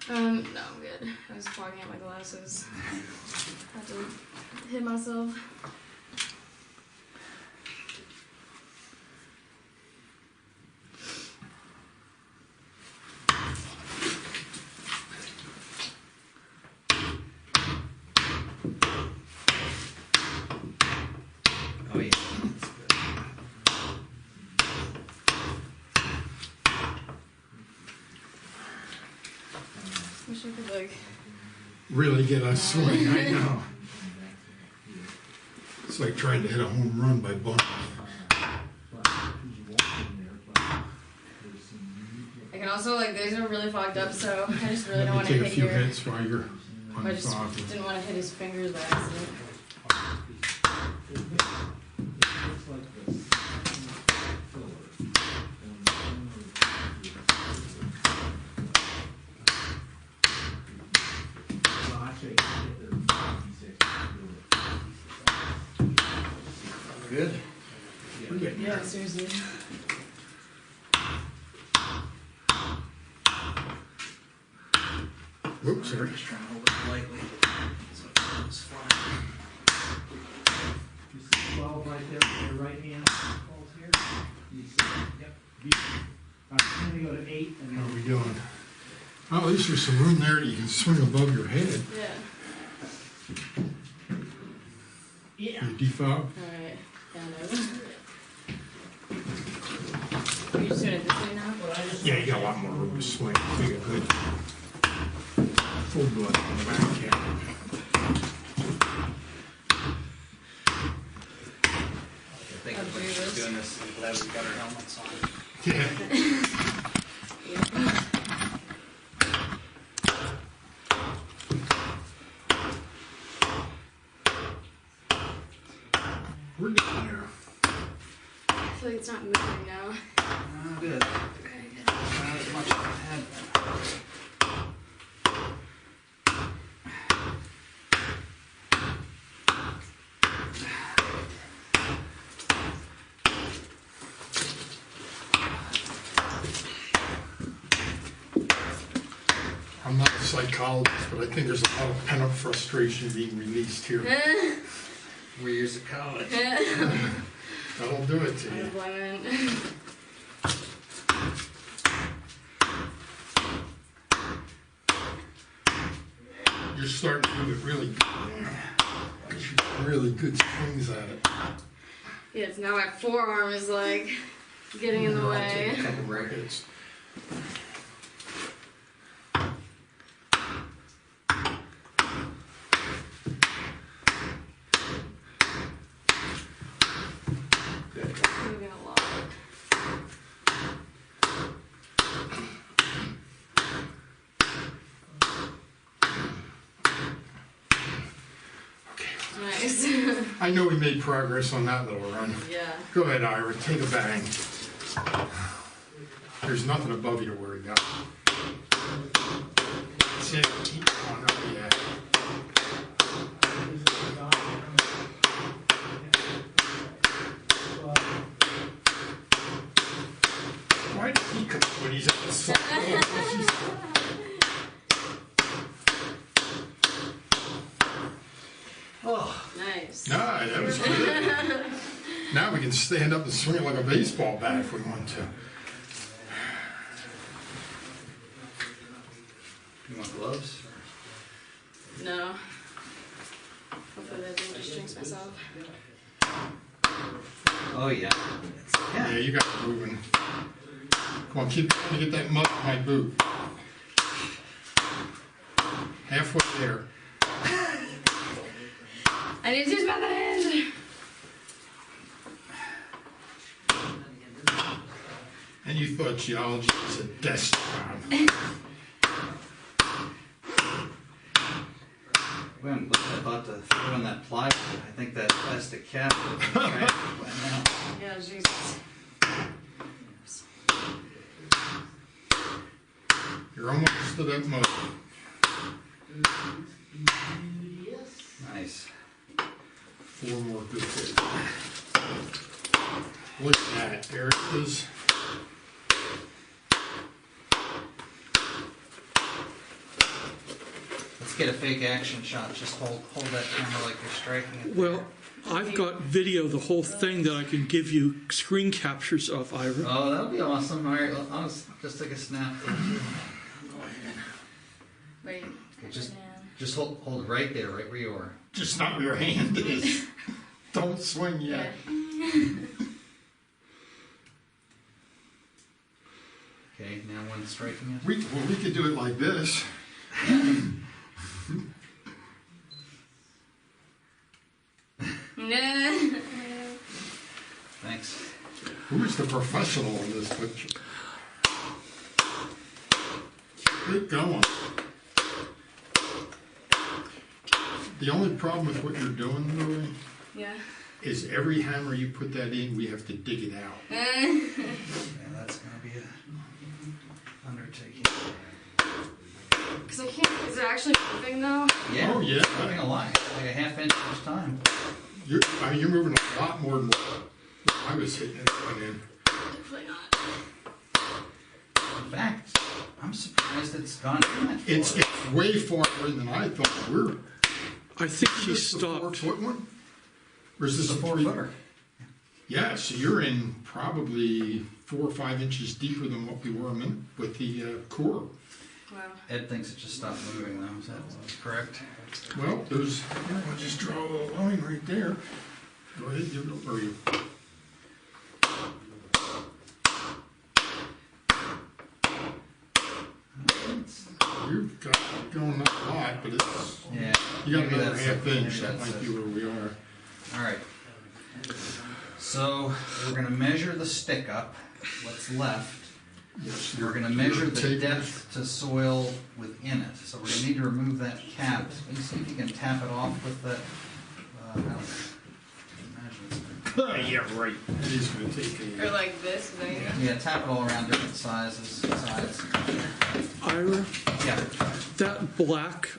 C: No, I'm good. I was fogging out my glasses. Had to hit myself. Like,
A: Really get a swing, I know. It's like trying to hit a home run by bunting.
C: I can also, like, these are really fogged up, so I just really don't
A: Let
C: want
A: me
C: to
A: take a
C: hit
A: few
C: your.
A: hits while you're
C: I just
A: unfogging.
C: didn't want to hit his fingers by accident.
B: Good.
C: Yeah, seriously.
A: Whoops, sorry.
B: Just trying to hold it lightly so it doesn't slide.
F: You see 12 right there with your right hand falls here. You see, yep. I'm gonna go to 8 and
A: How are
F: then
A: we doing? Oh, at least there's some room there that you can swing above your head.
C: Yeah.
F: yeah.
A: You defog?
C: Alright. Down over. Are you just doing it this way now?
F: But I just
A: Yeah, you got a lot more room to swing. You got good full blood on the back here.
B: Thank you for doing this. I'm glad we got our helmets on.
A: Yeah. We're getting there.
C: I feel like it's not moving now.
B: Oh, good.
C: Okay, good.
B: Not as much as I had been.
A: I'm not a psychologist, but I think there's a lot of pent-up frustration being released here.
B: 4 years of college.
A: That'll do it to you.
C: Unemployment.
A: You're starting to do it really good now. Shoot really good swings at it.
C: Yeah, it's now my forearm is like getting in the
A: I'll take
C: way.
A: a couple more hits.
C: Moving a lot. Nice.
A: I know we made progress on that little run.
C: Yeah.
A: Go ahead, Ira, take a bang. There's nothing above you to worry about. That's it, keep going up, yeah. Why did he come when he's at the softball?
B: Oh,
C: Nice.
A: Nah, that was good. Now we can stand up and swing it like a baseball bat if we want to.
B: you want gloves?
C: No. Hopefully that didn't just jinx myself.
B: Oh, yeah.
A: Yeah, you got it moving. Come on, keep trying to get that mud in my boot. Halfway there.
C: I need to use my hand.
A: And you thought geology was a desk job.
B: Well, I'm glad I thought to throw in that plywood. I think that plastic cap would be trash by now.
C: Yeah, Jesus.
A: You're almost to that mud.
B: Nice.
A: 4 more good hits. Look at that. There it is.
B: Let's get a fake action shot. Just hold that camera like you're striking it.
H: Well, I've got video, the whole thing that I can give you screen captures of, Ira.
B: Oh, that would be awesome. All right, I'll just take a snap.
C: Wait.
B: Just hold it right there, right where you are.
A: Just not where your hand is. Don't swing yet.
B: Okay, now when striking it.
A: We could do it like this.
C: Nah.
B: Thanks.
A: Who's the professional in this picture? Keep going. The only problem with what you're doing, Louie,
C: Yeah.
A: is every hammer you put that in, we have to dig it out.
B: Yeah, that's gonna be a undertaking.
C: Because I can't. Is it actually moving though?
B: Yeah.
A: Oh, yeah.
B: It's moving a lot. Like a half inch each time.
A: You're moving a lot more than what I was hitting it in.
C: Definitely not.
B: In fact, I'm surprised it's gone in that far.
A: It's way farther in than I thought.
H: I think she
A: Is this the
H: stopped.
A: 4 foot one? Or is
B: This
A: this
B: is a 4
A: 3?
B: footer.
A: Yeah, so you're in probably 4 or 5 inches deeper than what we were with the core.
C: Wow.
B: Ed thinks it just stopped moving though. Is that correct?
A: Well, there's, we'll just draw a little line right there. Go ahead, give it over you. You've got going not a lot, but it's,
B: Yeah.
A: you got
B: Maybe
A: another
B: that's
A: half
B: it.
A: inch,
B: Maybe
A: that
B: that's
A: might
B: it.
A: be where we are.
B: All right. So we're going to measure the stick up, what's left.
A: Yes,
B: We're going to
A: your
B: measure the
A: tape
B: depth to soil within it. So we're going to need to remove that cap. Can you see if you can tap it off with that? I don't imagine it's
A: Yeah, right. He's going to take
C: Or
A: a.
C: like this, maybe.
B: yeah, tap it all around different sides.
H: Ira,
B: Yeah.
H: that black,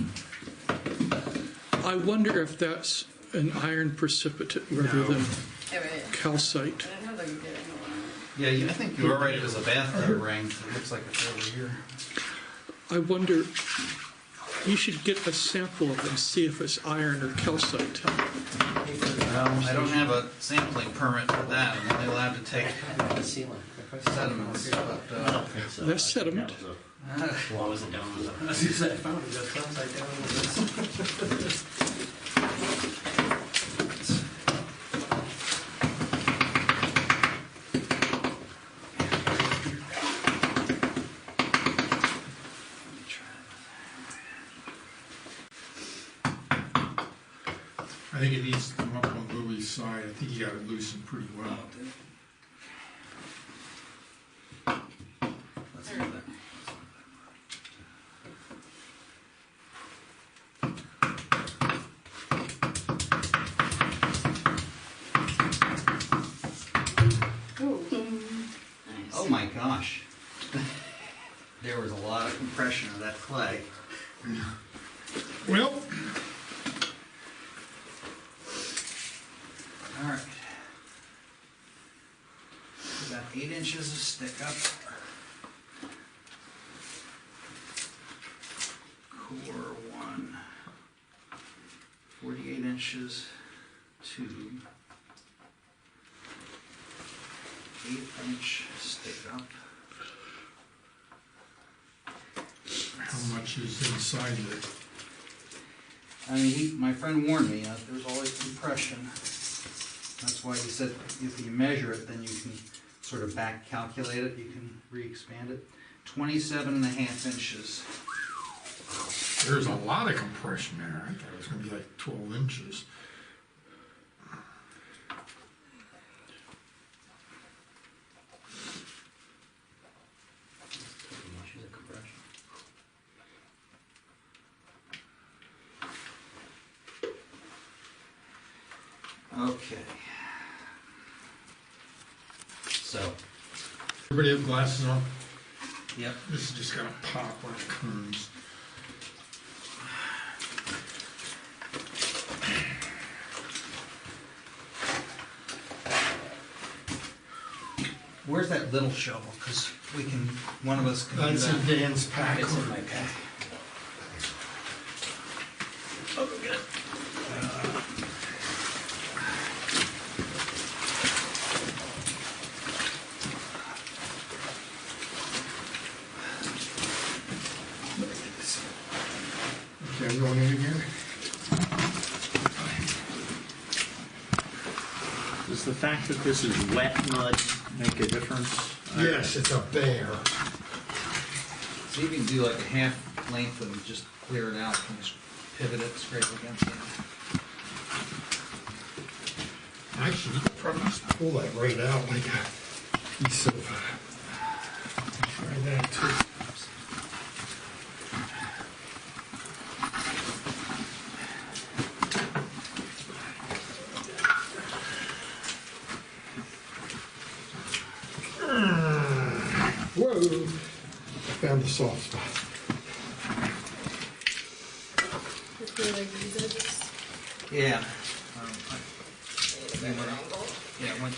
H: I wonder if that's an iron precipitate rather
A: No.
H: than
C: Yeah, right.
H: calcite.
C: I don't have like a good angle on it.
B: Yeah, I think you were right. It was a bathtub ring. So it looks like it's over here.
H: I wonder, you should get a sample of it and see if it's iron or calcite.
B: I don't have a sampling permit for that. I'm only allowed to take
D: The ceiling.
B: sediments. But,
H: That's sediment.
D: Well, I wasn't down with it. As you said, I found it just upside down with this.
A: I think it needs to come up on Louie's side. I think you got it loosened pretty well.
B: Let's do that.
C: Ooh. Nice.
B: Oh my gosh. There was a lot of compression of that clay.
A: Well,
B: All right. About 8 inches of stick up. Core 1. 48 inches tube. 8-inch stick up.
A: how much is inside of it?
B: I mean, my friend warned me, there's always compression. That's why he said if you measure it, then you can sort of back calculate it, you can re-expand it. 27.5 inches.
A: There's a lot of compression there. I thought it was going to be like 12 inches.
B: Okay. So,
A: Everybody have glasses on?
B: yep.
A: This is just going to pop when it comes.
B: Where's that little shovel? Because we can, one of us can do
A: That's in
B: that.
A: Dan's pack.
B: It's in my pack. Oh, go get it.
A: Okay, I'm going in again.
E: Does the fact that this is wet mud make a difference?
A: Yes, it's a bear.
B: So you can do like a half length of just clear it out, can you just pivot it, scrape against it?
A: Actually, you could probably just pull that right out like a piece of, try that too. Whoa, I found a soft spot.
C: I feel like these edges.
B: Yeah.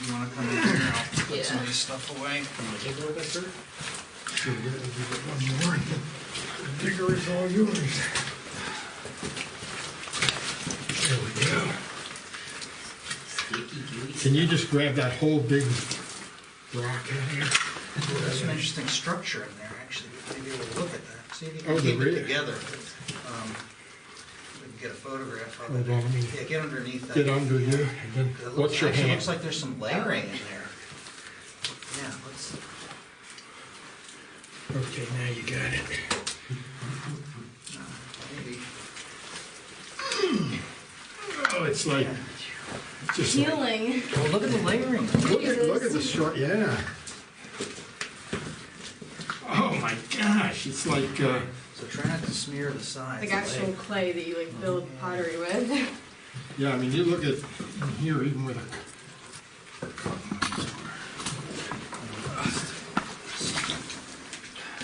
B: You wanna come in here, I'll put some of this stuff away.
A: Sure, yeah, we'll give it one more. The digger is all yours. There we go. Can you just grab that whole big rock out here?
B: There's some interesting structure in there, actually. Maybe we'll look at that. See if you
A: Oh,
B: can keep
A: there
B: it
A: is.
B: together. We can get a photograph of
A: Hold
B: it.
A: on, let me
B: Yeah, get underneath that.
A: get under you. And then,
B: It looks,
A: what's your
B: actually
A: hand?
B: looks like there's some layering in there. Yeah, let's.
A: Okay, now you got it.
B: Maybe.
A: Oh, it's like, just like,
C: Healing.
B: Oh, look at the layering.
A: look at the short, yeah. Oh my gosh, it's like,
B: So try not to smear the sides.
C: Like actual clay that you like build pottery with.
A: yeah, I mean, you look at here, even with a,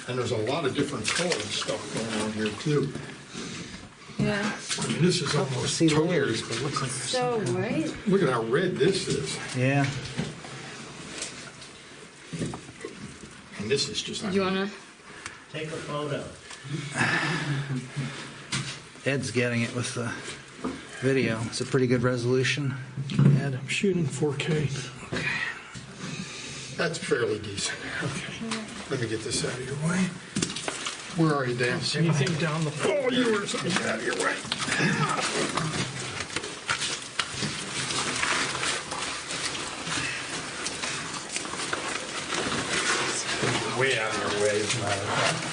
A: and there's a lot of different colored stuff going on here too.
C: Yeah.
A: I mean, this is almost
B: See
A: totally,
B: layers, but it looks like there's
C: So white.
A: look at how red this is.
B: Yeah.
A: And this is just,
C: Do you wanna?
F: Take a photo.
B: Ed's getting it with the video. It's a pretty good resolution, Ed.
H: I'm shooting 4K.
A: that's fairly decent. Okay, let me get this out of your way. Where are you, Dan?
H: Anything down the
A: Oh, yours, let me get out of your way. Way out of your way, as a matter of fact.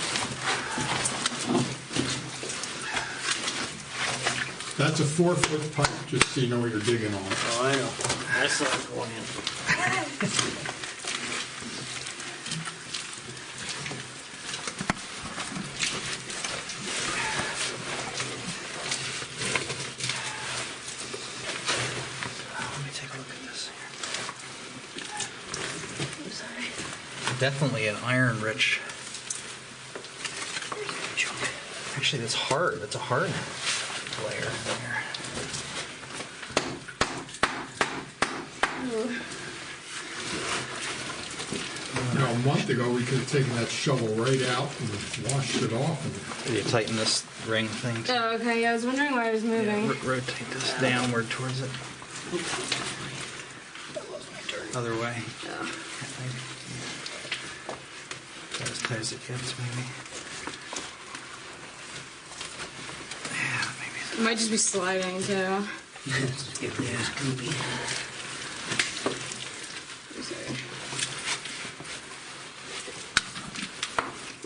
A: That's a 4-foot pipe, just so you know what you're digging on.
F: Oh, I know. That's not going in.
B: Let me take a look at this here. Definitely an iron-rich. Actually, that's hard. That's a hard layer there.
A: You know, a month ago, we could have taken that shovel right out and washed it off. And
B: You tighten this ring thing.
C: Oh, okay. Yeah, I was wondering why it was moving.
B: Rotate this downward towards it. Other way.
C: Oh.
B: Maybe. As tight as it gets, maybe. Yeah, maybe.
C: It might just be sliding too.
B: Yeah.
C: Sorry.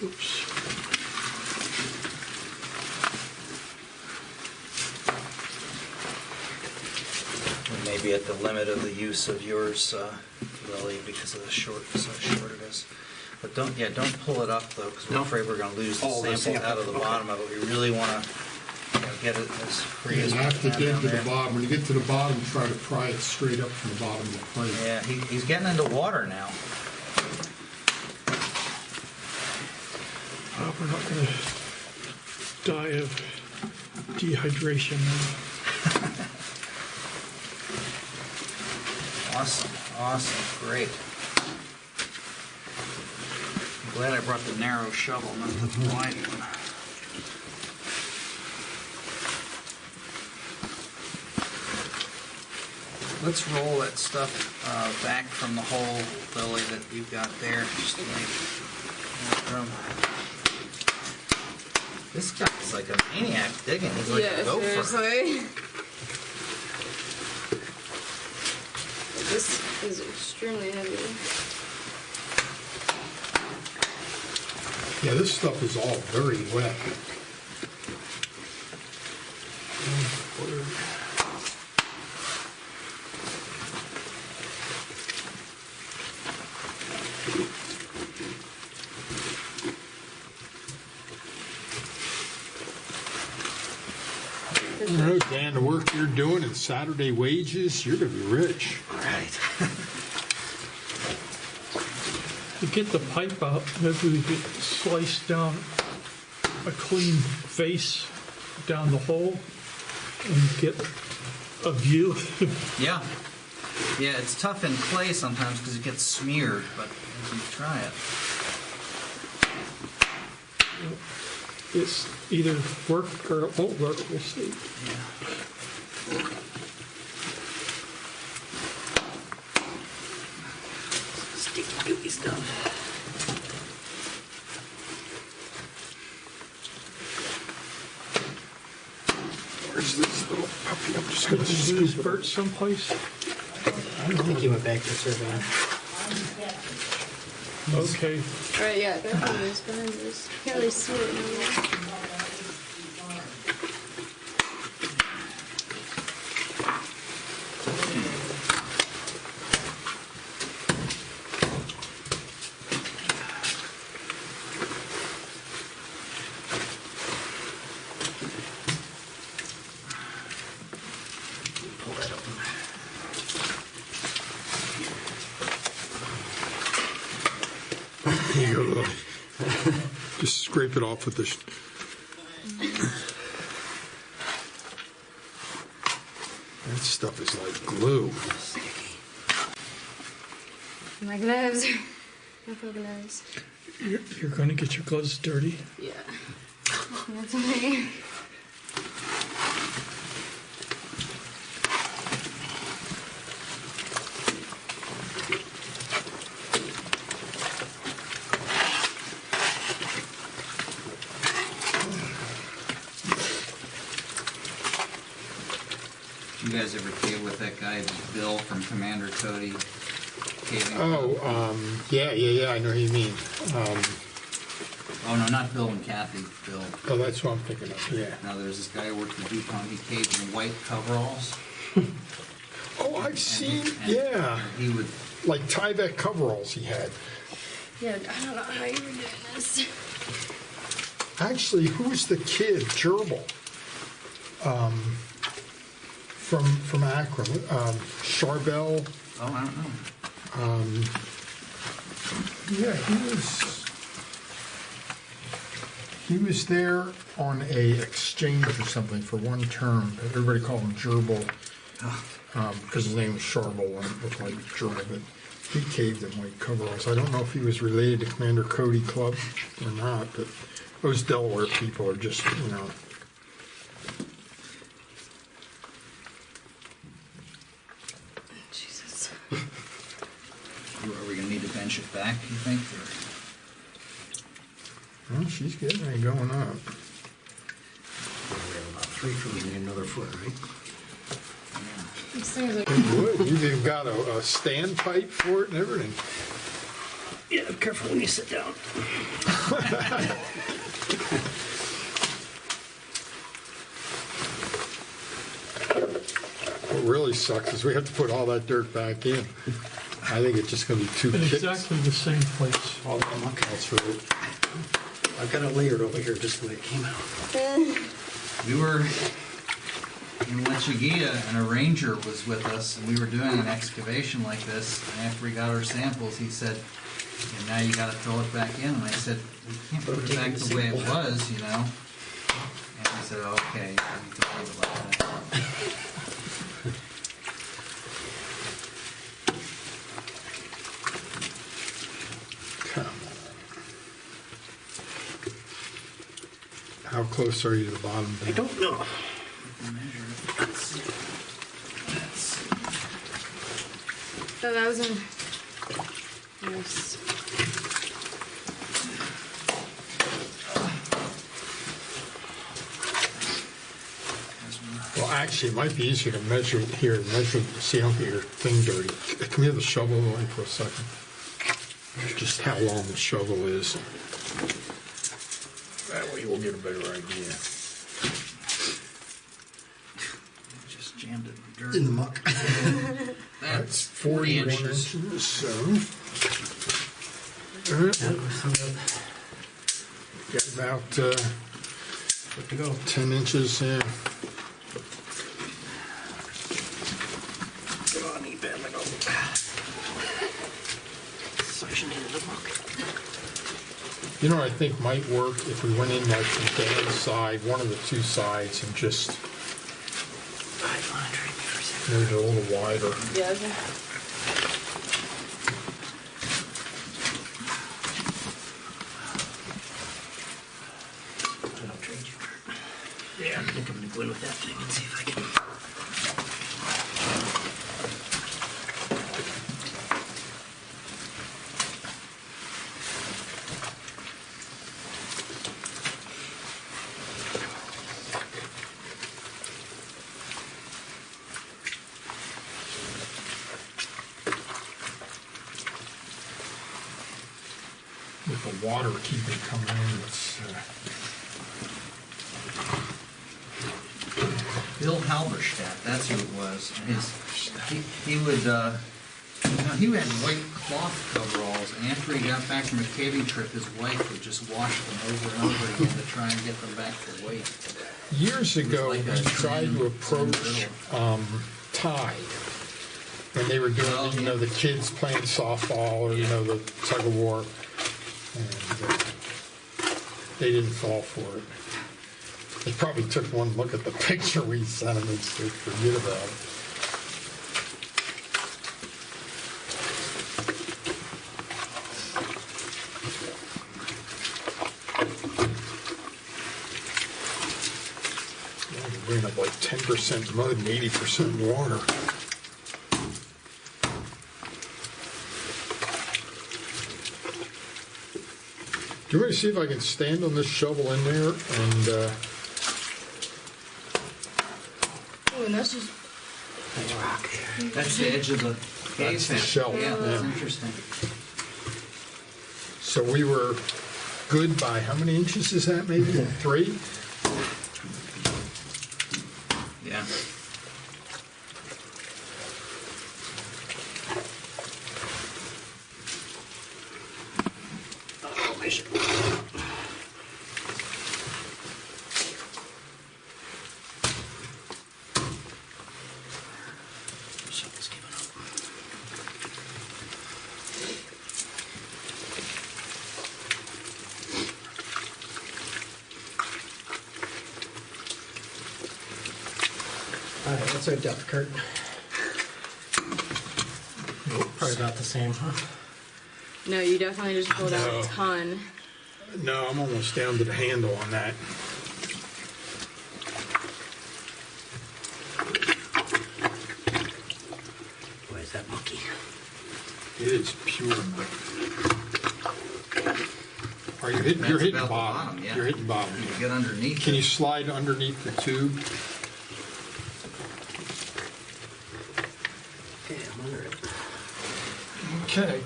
H: Oops.
B: We may be at the limit of the use of yours, Lily, because of the so short it is. But don't pull it up though, because we're afraid we're going to lose the
A: Oh, the
B: sample out of the
A: sample,
B: bottom of it. We really want to get it as free
A: you
B: as we
A: have to
B: can
A: dig
B: down
A: to the
B: there.
A: bottom. When you get to the bottom, try to pry it straight up from the bottom of the plate.
B: Yeah, he's getting into water now.
H: We're not going to die of dehydration now.
B: Awesome, great. I'm glad I brought the narrow shovel, not the wide one. Let's roll that stuff back from the hole, Lily, that you've got there. Just to make room. This guy's like a maniac digging. He's like a gopher.
C: seriously. This is extremely heavy.
A: Yeah, this stuff is all very wet. kind of work you're doing and Saturday wages, you're going to be rich.
B: Right.
H: To get the pipe out, maybe we could slice down a clean face down the hole and get a view.
B: Yeah. Yeah, it's tough in clay sometimes because it gets smeared, but if you try it.
H: It's either work or it won't work, we'll see.
B: Sticky gooey stuff.
A: Where's this little puppy? I'm just
H: Could
A: going to
H: you use birch someplace?
D: I think he went back to surveying.
H: Okay.
C: Alright, yeah, go behind this. Can't really see it anymore.
B: Pull that open.
A: Here you go, Lily. Just scrape it off with this. That stuff is like glue.
C: My gloves. No gloves.
H: You're going to get your gloves dirty.
C: Yeah. That's okay.
B: You guys ever cave with that guy Bill from Commander Cody? Caving?
A: Yeah, I know who you mean.
B: Oh no, not Bill and Kathy. Bill.
A: Oh, that's what I'm thinking of, yeah.
B: Now there's this guy who worked for DuPont. He caved in white coveralls.
A: Oh, I've seen,
B: and
A: yeah.
B: He would.
A: Like Tyvek coveralls he had.
C: Yeah, I don't know how you were doing this.
A: Actually, who's the kid? Gerbil. From Akron. Charbel.
B: Oh, I don't know.
A: Yeah, he was there on a exchange or something for one term. Everybody called him Gerbil because his name was Charbel and it looked like Gerbil. But he caved in white coveralls. I don't know if he was related to Commander Cody Club or not, but those Delaware people are just, you know.
C: Jesus.
B: Are we gonna need to bench it back? You think? Or?
A: Well, she's getting it going up.
D: We have about 3 feet, we need another foot, right?
C: These things are.
A: Good. You've even got a standpipe for it and everything.
D: Yeah, be careful when you sit down.
A: What really sucks is we have to put all that dirt back in. I think it's just going to be 2
H: In
A: kicks.
H: exactly the same place.
D: All the muck
A: That's right.
D: I've got it layered over here just the way it came out.
B: We were in La Chiquita and a ranger was with us and we were doing an excavation like this. And after we got our samples, he said, and now you gotta fill it back in. And I said, we can't put it back the way it was, you know. And he said, okay, you can leave it like that.
A: Come on. How close are you to the bottom?
D: I don't know.
B: Measure it. That's
C: So that was in. Nice.
A: Well, actually, it might be easier to measure it here and measure, so you don't get your thing dirty. Come here, the shovel away for a second. Just how long the shovel is. That way we'll get a better idea.
B: just jammed it in the dirt.
D: In the muck.
A: That's 41 inches. So, got about
D: Good to go.
A: 10 inches. You know what I think might work if we went in like the dad's side, one of the two sides, and just made it a little wider.
C: Yeah, okay.
D: I'll trade you. Yeah, I think I'm gonna go in with that thing and see if I can.
A: With the water keeping coming in, it's,
B: Bill Halberstadt, that's who it was. And he would, he had white cloth coveralls, and after he got back from a caving trip, his wife would just wash them over and over again to try and get them back to weight.
A: years ago,
B: like
A: we
B: a
A: tried to
B: trend.
A: approach Tide. When they were doing, you know, the kids playing softball or, you know, the tug of war. And they didn't fall for it. They probably took one look at the picture we sent them and said, forget about it. Yeah, they bring up like 10% mud and 80% water. Do you want to see if I can stand on this shovel in there and,
C: Oh, and that's just.
D: That's rock.
B: That's the edge of the cave.
A: That's the shell,
B: Yeah, that's
A: yeah.
B: interesting.
A: so we were good by how many inches is that, maybe? 3?
B: Yeah.
D: Oh, I should. Shovel's giving up. All right, what's our depth, Kurt? Probably about the same, huh?
C: No, you definitely just pulled out
A: No.
C: a ton.
A: No, I'm almost down to the handle on that.
D: Boy, is that monkey.
A: It is pure. Are you hitting? You're
B: That's
A: hitting
B: about the
A: bottom.
B: bottom, yeah.
A: You're hitting bottom.
B: You get underneath.
A: Can
B: it.
A: you slide underneath the tube?
D: Okay, I'm under it.
A: Okay.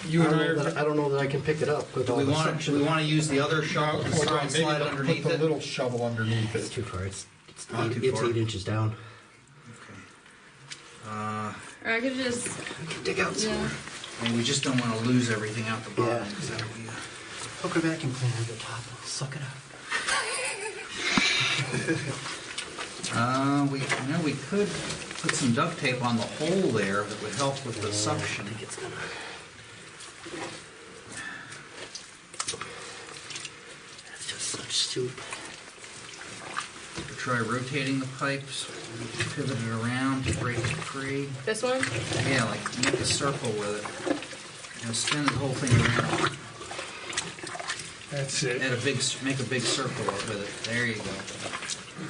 A: You and I are.
D: I don't know that I can pick it up with
B: Do
D: all
B: we
D: the
B: want
D: section.
B: to use the other shovel to
A: Hold
B: try
A: on,
B: and
A: maybe
B: slide
A: put
B: underneath
A: the
B: it?
A: little shovel underneath
D: It's
A: it.
D: too far. It's
B: Not too
D: it's
B: far.
D: 8 inches down.
C: Or I could just.
D: Dig out some
C: Yeah.
D: more.
B: And we just don't want to lose everything out the bottom.
D: Yeah.
B: 'Cause that'll be,
D: Hook a vacuum cleaner at the top and suck it up.
B: we could put some duct tape on the hole there that would help with the
D: I
B: suction.
D: think it's gonna. That's just such soup.
B: Try rotating the pipes, pivot it around to break it free.
C: This one?
B: Yeah, like make a circle with it. You know, spin the whole thing around.
A: That's it.
B: Add make a big circle with it. There you go.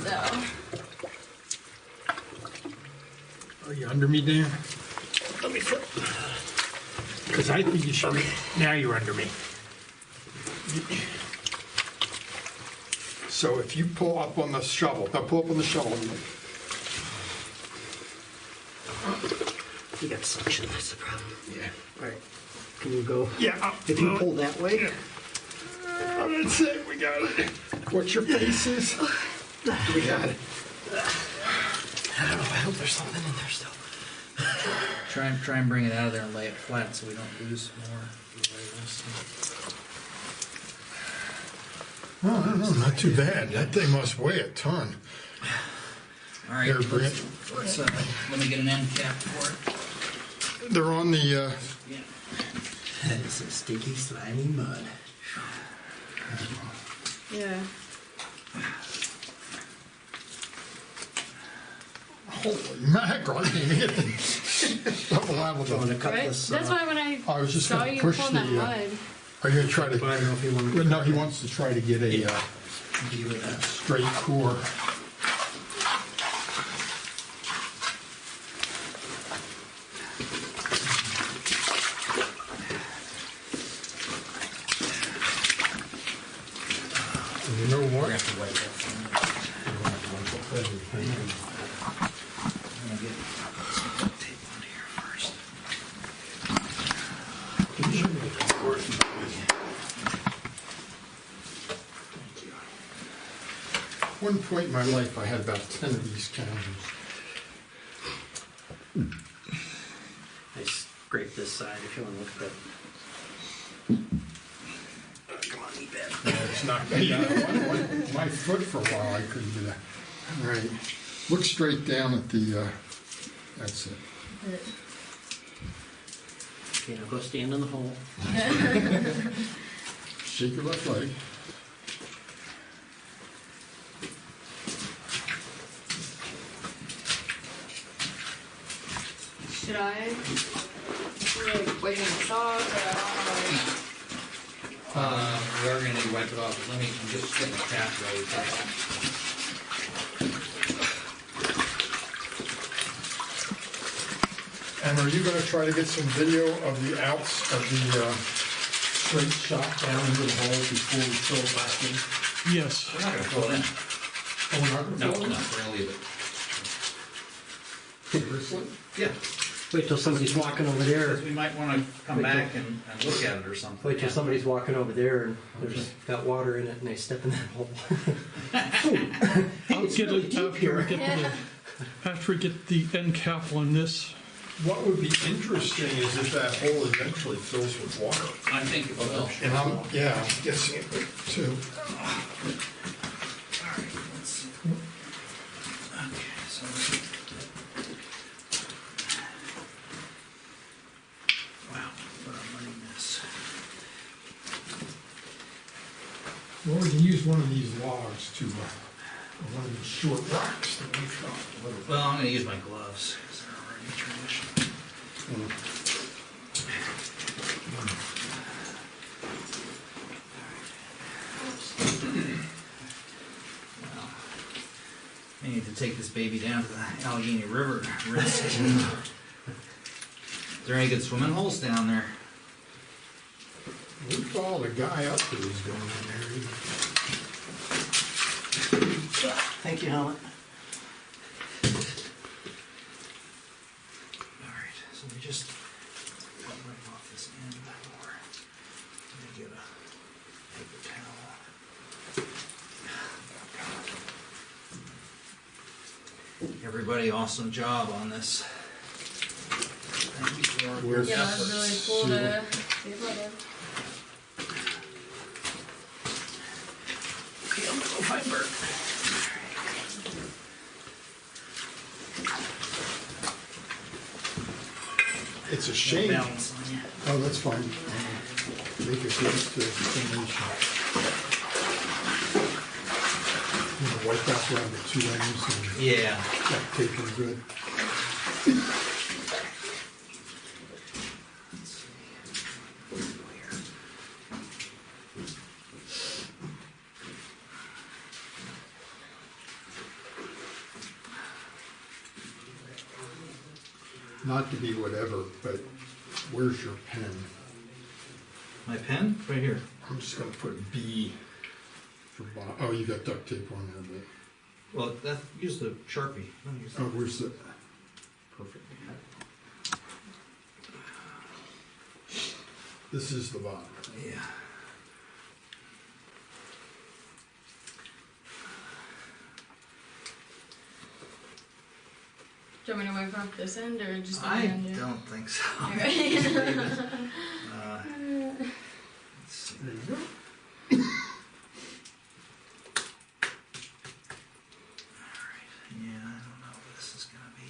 C: No.
A: Are you under me, Dan?
D: Let me flip.
A: Because I think you should. Now you're under me. So if you pull up on the shovel, now pull up on the shovel.
D: You got suction. That's the problem.
A: Yeah.
D: All right. Can you go?
A: Yeah.
D: If you pull that way.
A: That's it. We got it. What's your face is? We got it.
D: I don't know. I hope there's something in there still.
B: Try and bring it out of there and lay it flat so we don't lose more.
A: Oh, I don't know. Not too bad. That thing must weigh a ton.
B: All right,
A: Here, bring
B: let's, let me get an end cap for it.
A: They're on the.
B: Yeah.
D: That is some sticky, slimy mud.
C: Yeah.
A: Holy mackerel, I can't even get the double level
D: Do you want to
A: done.
D: cut
C: Right?
D: this?
C: That's why when I
A: I was just
C: saw
A: gonna
C: you
A: push
C: pulling that
A: the,
C: mud.
A: are you gonna try to,
D: But I don't know if you want to.
A: no, he wants to try to get a
D: Deal with that.
A: straight core. And you know
B: We're
A: what?
B: gonna have to wipe that thing. I'm gonna get some tape on here first.
A: One point in my life, I had about 10 of these cameras.
D: I scrape this side if you want to look at that. Come on, eat that.
A: Yeah, it's not, my foot for a while, I couldn't do that. All right, look straight down at the, that's it.
D: Okay, now go stand in the hole.
A: Shake your left leg.
C: Should I like wiping this off
B: We are gonna need to wipe it off, but let me just get my cap ready first.
A: And are you gonna try to get some video of the outs of the straight shot down into the hole before we fill it back in?
H: Yes.
B: We're not gonna fill it in.
A: Oh, we're not gonna
B: No,
A: fill it
B: no,
A: in?
B: we're gonna leave it.
A: Seriously?
B: Yeah,
I: Wait till somebody's walking over there.
B: because we might wanna come back and look at it or something.
I: Wait till
B: Yeah.
I: somebody's walking over there and there's got water in it and they step in that hole.
H: I'll get it
I: deep
H: after
I: here.
H: we get after we get the end cap on this.
A: What would be interesting is if that hole eventually fills with water.
B: I think it will.
A: And I'm guessing it would too.
B: Alright, let's see. Okay, so. Wow, what a money mess.
A: Well, we can use one of these logs to, one of these short rocks that we've got. a little-
B: Well, I'm gonna use my gloves, because they're already traditional. I need to take this baby down to the Allegheny River and rinse it. Is there any good swimming holes down there?
A: We followed a guy up who was going in there.
I: Thank you, Helen.
B: Alright, so we just wipe off this end more. Let me get a paper towel. Everybody, awesome job on this. Thank you for all your
A: Where's-
C: Yeah, that's
B: efforts.
C: really cool to see about it.
B: Okay, I'm gonna go find Bert.
A: It's a shame.
B: Balance on you.
A: Oh, that's fine. Make it good to explanation. Wipe out around the two ends and
B: Yeah.
A: that tape is good.
B: Let's see. Where do we go here?
A: Not to be whatever, but where's your pen?
B: My pen? Right here.
A: I'm just gonna put B for Bob. Oh, you got duct tape on there,
B: Well, use the Sharpie. Don't use
A: but, oh, where's the, perfect. This is the bottom.
B: Yeah.
C: Do you want me to wipe off this end or just the
B: I
C: end? Yeah?
B: don't think so.
C: Alright.
B: Just leave it. Let's see.
A: There you go.
B: Alright, yeah, I don't know if this is gonna be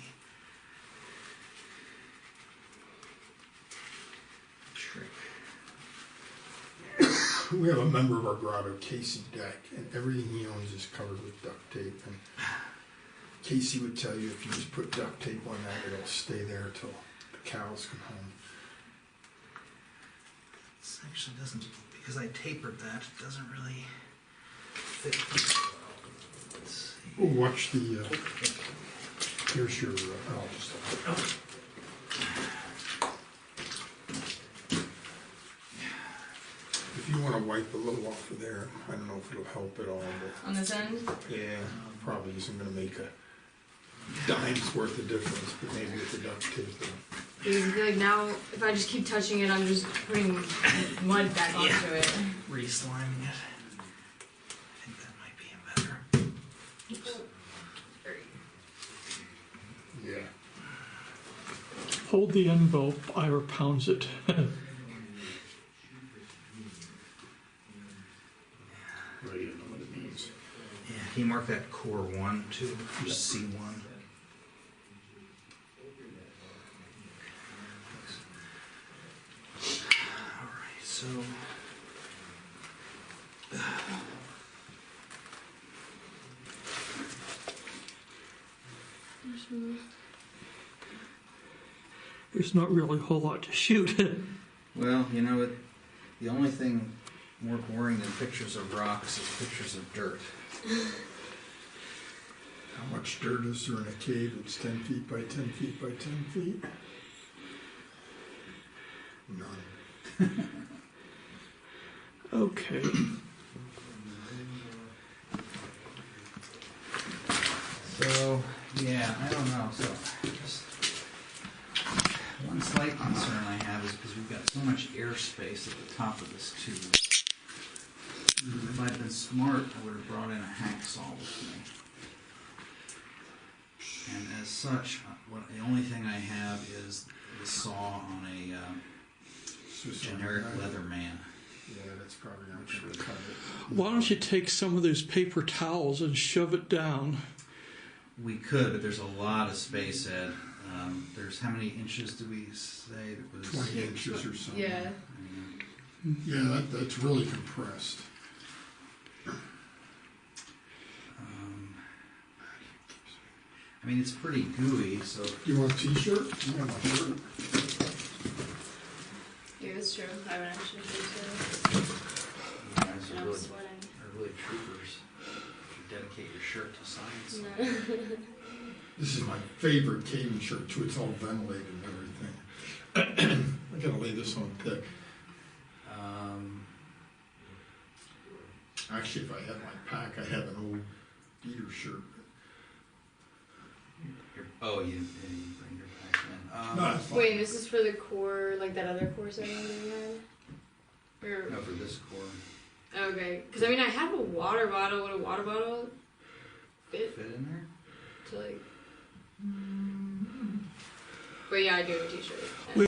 B: a trick.
A: We have a member of our grotto, Casey Deck, and everything he owns is covered with duct tape. And Casey would tell you if you just put duct tape on that, it'll stay there till the cows come home.
B: This actually doesn't, because I tapered that, it doesn't really fit. Let's see.
A: Oh, watch the. Here's your. I'll just. If you want to wipe a little off of there, I don't know if it'll help at all, but
C: On this end?
A: yeah, probably isn't going to make a dime's worth of difference, but maybe with the duct tape.
C: Because I feel like now, if I just keep touching it, I'm just putting mud back onto it.
B: Re-sliming it. I think that might be better.
A: Yeah.
H: Hold the envelope, Ira pounds it.
A: Well, you know what it means.
B: Yeah, can you mark that core 1 too? Just C1. Alright, so
H: There's not really a whole lot to shoot.
B: well, you know what? The only thing more boring than pictures of rocks is pictures of dirt.
A: How much dirt is there in a cave that's 10 feet by 10 feet by 10 feet? None.
H: Okay.
B: So, yeah, I don't know. So, just one slight concern I have is because we've got so much airspace at the top of this tube. If I'd been smart, I would have brought in a hacksaw with me. And as such, the only thing I have is the saw on a generic Leatherman.
A: Yeah, that's probably not going to cut it.
H: Why don't you take some of those paper towels and shove it down?
B: We could, but there's a lot of space, Ed. There's how many inches do we say? It was
A: 20 inches or something.
C: Yeah.
A: Yeah, that's really compressed.
B: I mean, it's pretty gooey, so
A: You want a t-shirt? You want my shirt?
C: Yeah, it's true. I haven't actually used
B: you guys
C: it.
B: are
C: I'm
B: really,
C: sweating.
B: troopers. You dedicate your shirt to science.
C: No.
A: This is my favorite caving shirt too. It's all ventilated and everything. I gotta lay this on thick. Actually, if I had my pack, I have an old beater shirt.
B: Oh, you bring your pack in.
A: No, it's fine.
C: Wait, this is for the core, like that other core setting that you had? Or,
B: No, for this core.
C: okay. Because I mean, I have a water bottle. Would a water bottle fit
B: Fit in there?
C: to like. But yeah, I do have a t-shirt.